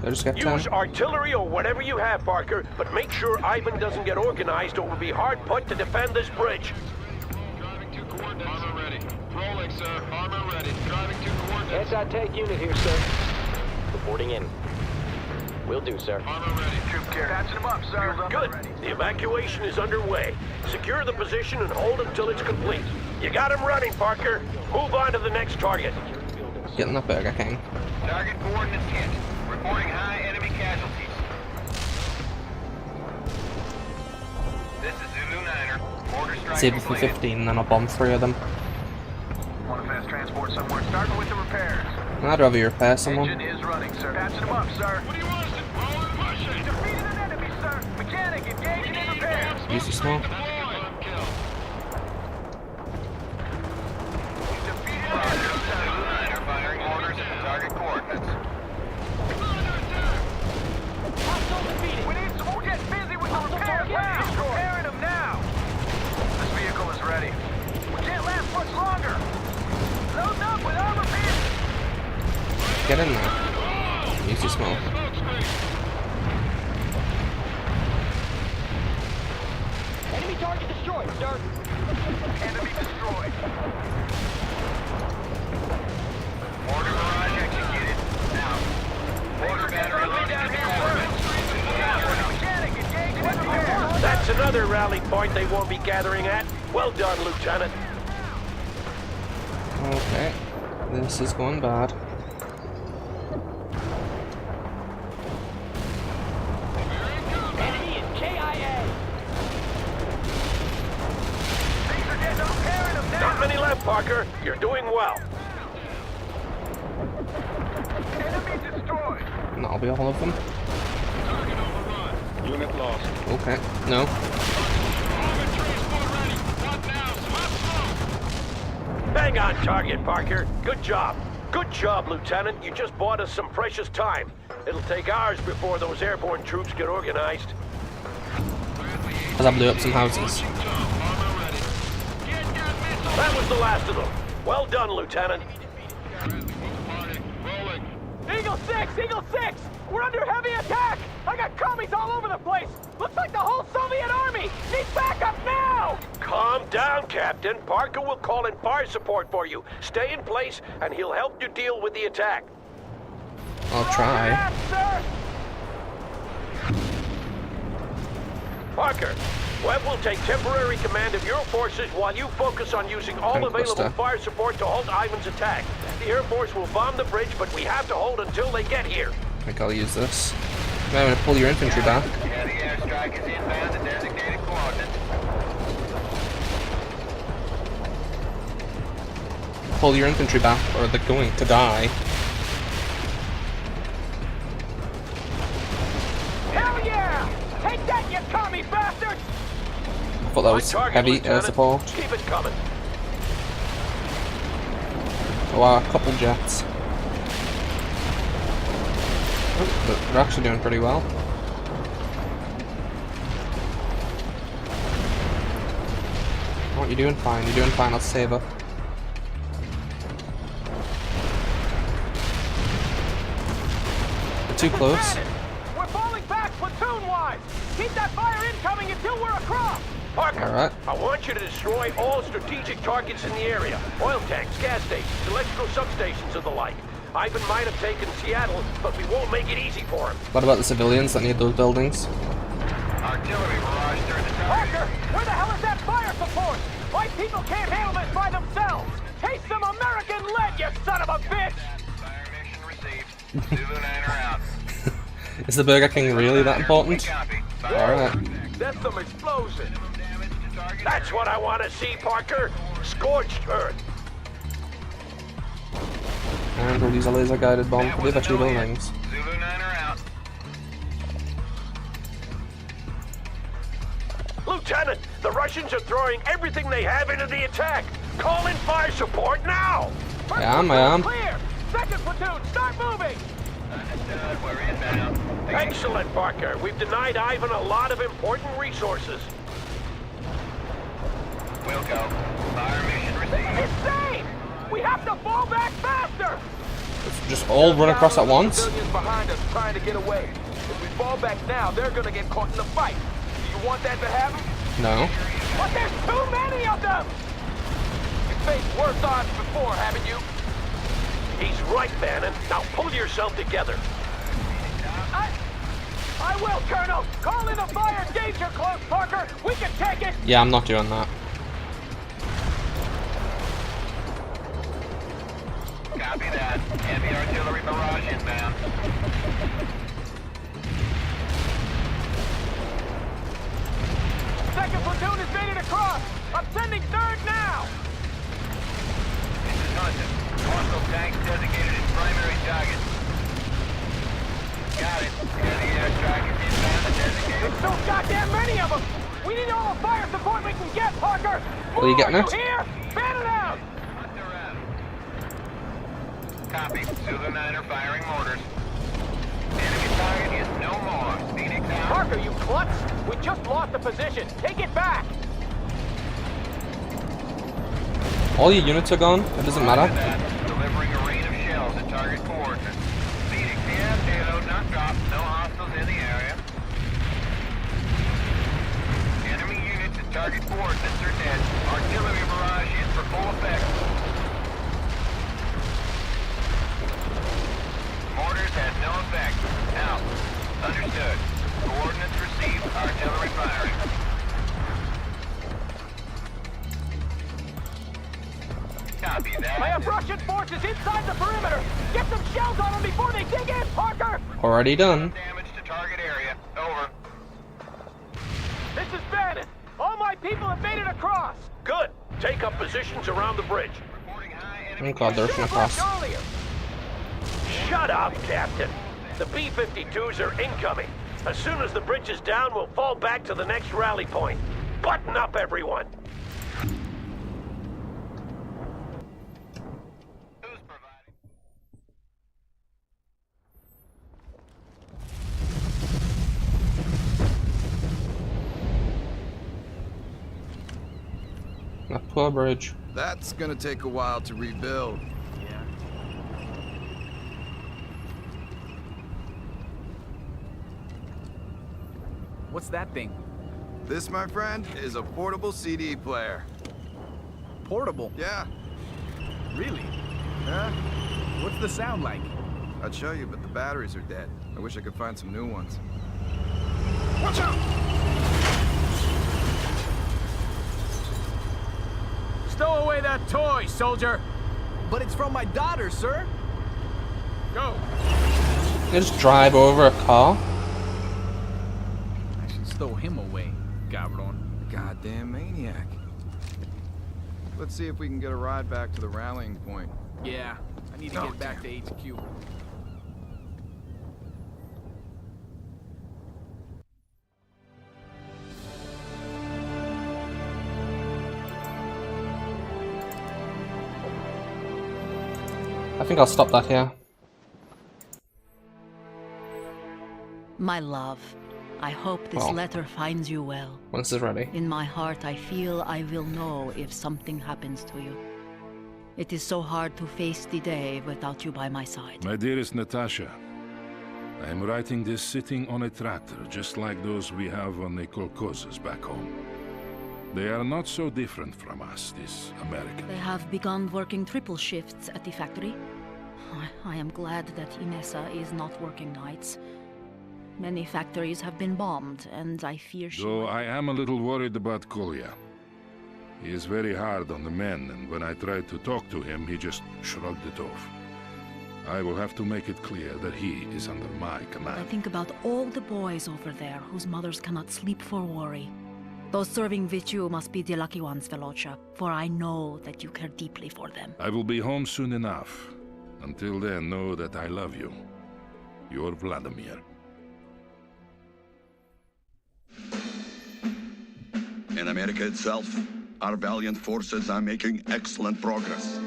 Use artillery or whatever you have, Parker, but make sure Ivan doesn't get organized or we'll be hard put to defend this bridge. Driving to coordinates. Armor ready. Rolling, sir. Armor ready. Driving to coordinates. Anti-tank unit here, sir. Reporting in. Will do, sir. Armor ready. Troop carrier. Patching them up, sir. Good. The evacuation is underway. Secure the position and hold until it's complete. You got him running, Parker. Move on to the next target. Getting the Burger King. Target coordinates hit. Reporting high enemy casualties. This is Zulu 9er. Order strike Save it for 15, then I'll bomb 3 of them. Want a fast transport somewhere? Starting with the repairs. I'd rather you repair someone. Engine is running, sir. Patching them up, sir. What do you want us to roll and push it? Defeated an enemy, sir. Mechanic engaging in repairs. Use the smoke. Zulu 9er firing orders at the target coordinates. We need some more. Get busy with the repairs now. He's repairing them now. This vehicle is ready. We can't last much longer. Load up with armor piercing. Get in there. Use the smoke. Enemy target destroyed, sir. Enemy destroyed. Mortar barrage executed. Now. Mortar battery loaded to the coordinates. That's another rally point they won't be gathering at. Well done, Lieutenant. Okay. This is going bad. Enemy is KIA. Not many left, Parker. You're doing well. Enemy destroyed. And that'll be all of them. Unit lost. Okay. No. Bang on target, Parker. Good job. Good job, Lieutenant. You just bought us some precious time. It'll take hours before those airborne troops get organized. As I blew up some houses. That was the last of them. Well done, Lieutenant. Eagle 6! Eagle 6! We're under heavy attack! I got commies all over the place! Looks like the whole Soviet army! Need backup now! Calm down, Captain. Parker will call in fire support for you. Stay in place, and he'll help you deal with the attack. I'll try. Yes, sir! Parker, Webb will take temporary command of your forces while you focus on using all available fire support to halt Ivan's attack. The Air Force will bomb the bridge, but we have to hold until they get here. I think I'll use this. I'm going to pull your infantry back. Heavy airstrike is inbound to designated coordinates. Pull your infantry back, or they're going to die. Hell yeah! Take that, you commie bastards! I thought that was heavy air support. Keep it coming. Oh wow, a couple jets. Oh, but they're actually doing pretty well. Oh, you're doing fine, you're doing fine, I'll save up. We're too close. We're falling back platoon-wise! Keep that fire incoming until we're across! Parker, Alright. I want you to destroy all strategic targets in the area. Oil tanks, gas stations, electrical substations and the like. Ivan might have taken Seattle, but we won't make it easy for him. What about the civilians that need those buildings? Artillery barrage during the Parker, where the hell is that fire support? My people can't handle this by themselves. Taste some American lead, you son of a bitch! Fire mission received. Zulu 9 are out. Is the Burger King really that important? Alright. That's some explosion. That's what I want to see, Parker. Scorched earth. And release a laser guided bomb for the other two buildings. Zulu 9 are out. Lieutenant, the Russians are throwing everything they have into the attack. Call in fire support now. I am. Clear! Second platoon, start moving! We're inbound. Excellent, Parker. We've denied Ivan a lot of important resources. We'll go. Fire mission received. Insane! We have to fall back faster! Let's just all run across at once. Civilians behind us trying to get away. If we fall back now, they're gonna get caught in the fight. Do you want that to happen? No. But there's too many of them! You've faced worse odds before, haven't you? He's right, Bannon. Now pull yourself together. I will, Colonel! Call in a fire danger close, Parker! We can take it! Yeah, I'm not doing that. Copy that. Heavy artillery barrage inbound. Second platoon has made it across! I'm sending third now! This is Hunter. Hostile tanks designated as primary target. Got it. Heavy air strikers inbound and designated. There's so goddamn many of them! We need all the fire support we can get, Parker! Are you getting it? You here? Fan it out! Copy. Zulu 9 are firing mortars. Enemy target is no more. Phoenix out. Parker, you klutz! We just lost the position. Take it back! All your units are gone. It doesn't matter. Delivering a rain of shells at target coordinates. Phoenix here. Payload not dropped. No hostiles in the area. Enemy units at target coordinates are dead. Artillery barrage in for full effect. Mortars had no effect. Out. Understood. Coordinates received. Artillery firing. Copy that. I have Russian forces inside the perimeter! Get some shells on them before they dig in, Parker! Already done. Damage to target area. Over. This is Bannon! All my people have made it across! Good. Take up positions around the bridge. Oh god, they're rushing across. Earlier. Shut up, Captain. The B-52s are incoming. As soon as the bridge is down, we'll fall back to the next rally point. Button up, everyone. That poor bridge. That's gonna take a while to rebuild. What's that thing? This, my friend, is a portable CD player. Portable? Yeah. Really? Yeah? What's the sound like? I'd show you, but the batteries are dead. I wish I could find some new ones. Watch out! Stow away that toy, soldier! But it's from my daughter, sir! Go! They just drive over a car. I should stow him away, cabron. Goddamn maniac. Let's see if we can get a ride back to the rallying point. Yeah, I need to get back to HQ. I think I'll stop that here. My love, I hope this Well. letter finds you well. Once it's ready. In my heart, I feel I will know if something happens to you. It is so hard to face the day without you by my side. My dearest Natasha, I am writing this sitting on a tractor, just like those we have on the kolkhozes back home. They are not so different from us, these Americans. They have begun working triple shifts at the factory. I am glad that Inessa is not working nights. Many factories have been bombed, and I fear she... Though I am a little worried about Kolya. He is very hard on the men, and when I tried to talk to him, he just shrugged it off. I will have to make it clear that he is under my command. I think about all the boys over there whose mothers cannot sleep for worry. Those serving with you must be the lucky ones, Velocha, for I know that you care deeply for them. I will be home soon enough. Until then, know that I love you. Your Vladimir. In America itself, our valiant forces are making excellent progress.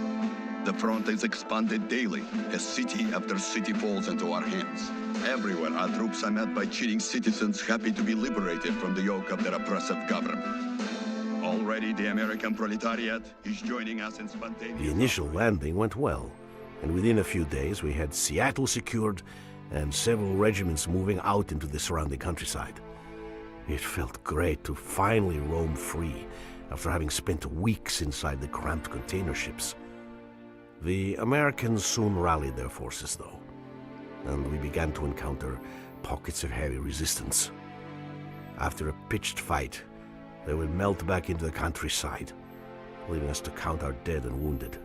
The front is expanded daily as city after city falls into our hands. Everywhere our troops are met by cheating citizens happy to be liberated from the yoke of their oppressive government. Already the American proletariat is joining us in spontaneous... The initial landing went well, and within a few days we had Seattle secured and several regiments moving out into the surrounding countryside. It felt great to finally roam free after having spent weeks inside the cramped container ships. The Americans soon rallied their forces, though, and we began to encounter pockets of heavy resistance. After a pitched fight, they would melt back into the countryside, leaving us to count our dead and wounded.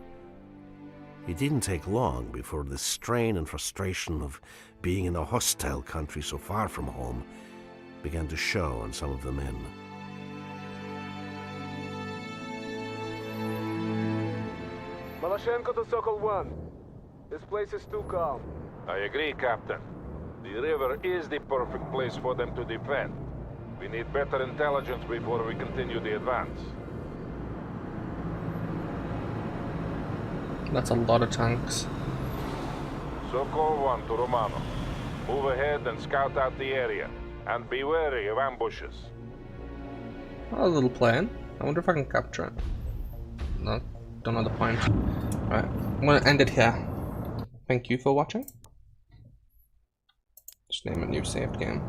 It didn't take long before the strain and frustration of being in a hostile country so far from home began to show on some of the men. Malashenko to Sokol 1. This place is too calm. I agree, Captain. The river is the perfect place for them to defend. We need better intelligence before we continue the advance. That's a lot of tanks. Sokol 1 to Romano. Move ahead and scout out the area. And be wary of ambushes. A little plane. I wonder if I can capture it. No, don't know the point. Right, I'm gonna end it here. Thank you for watching. Just name a new saved game.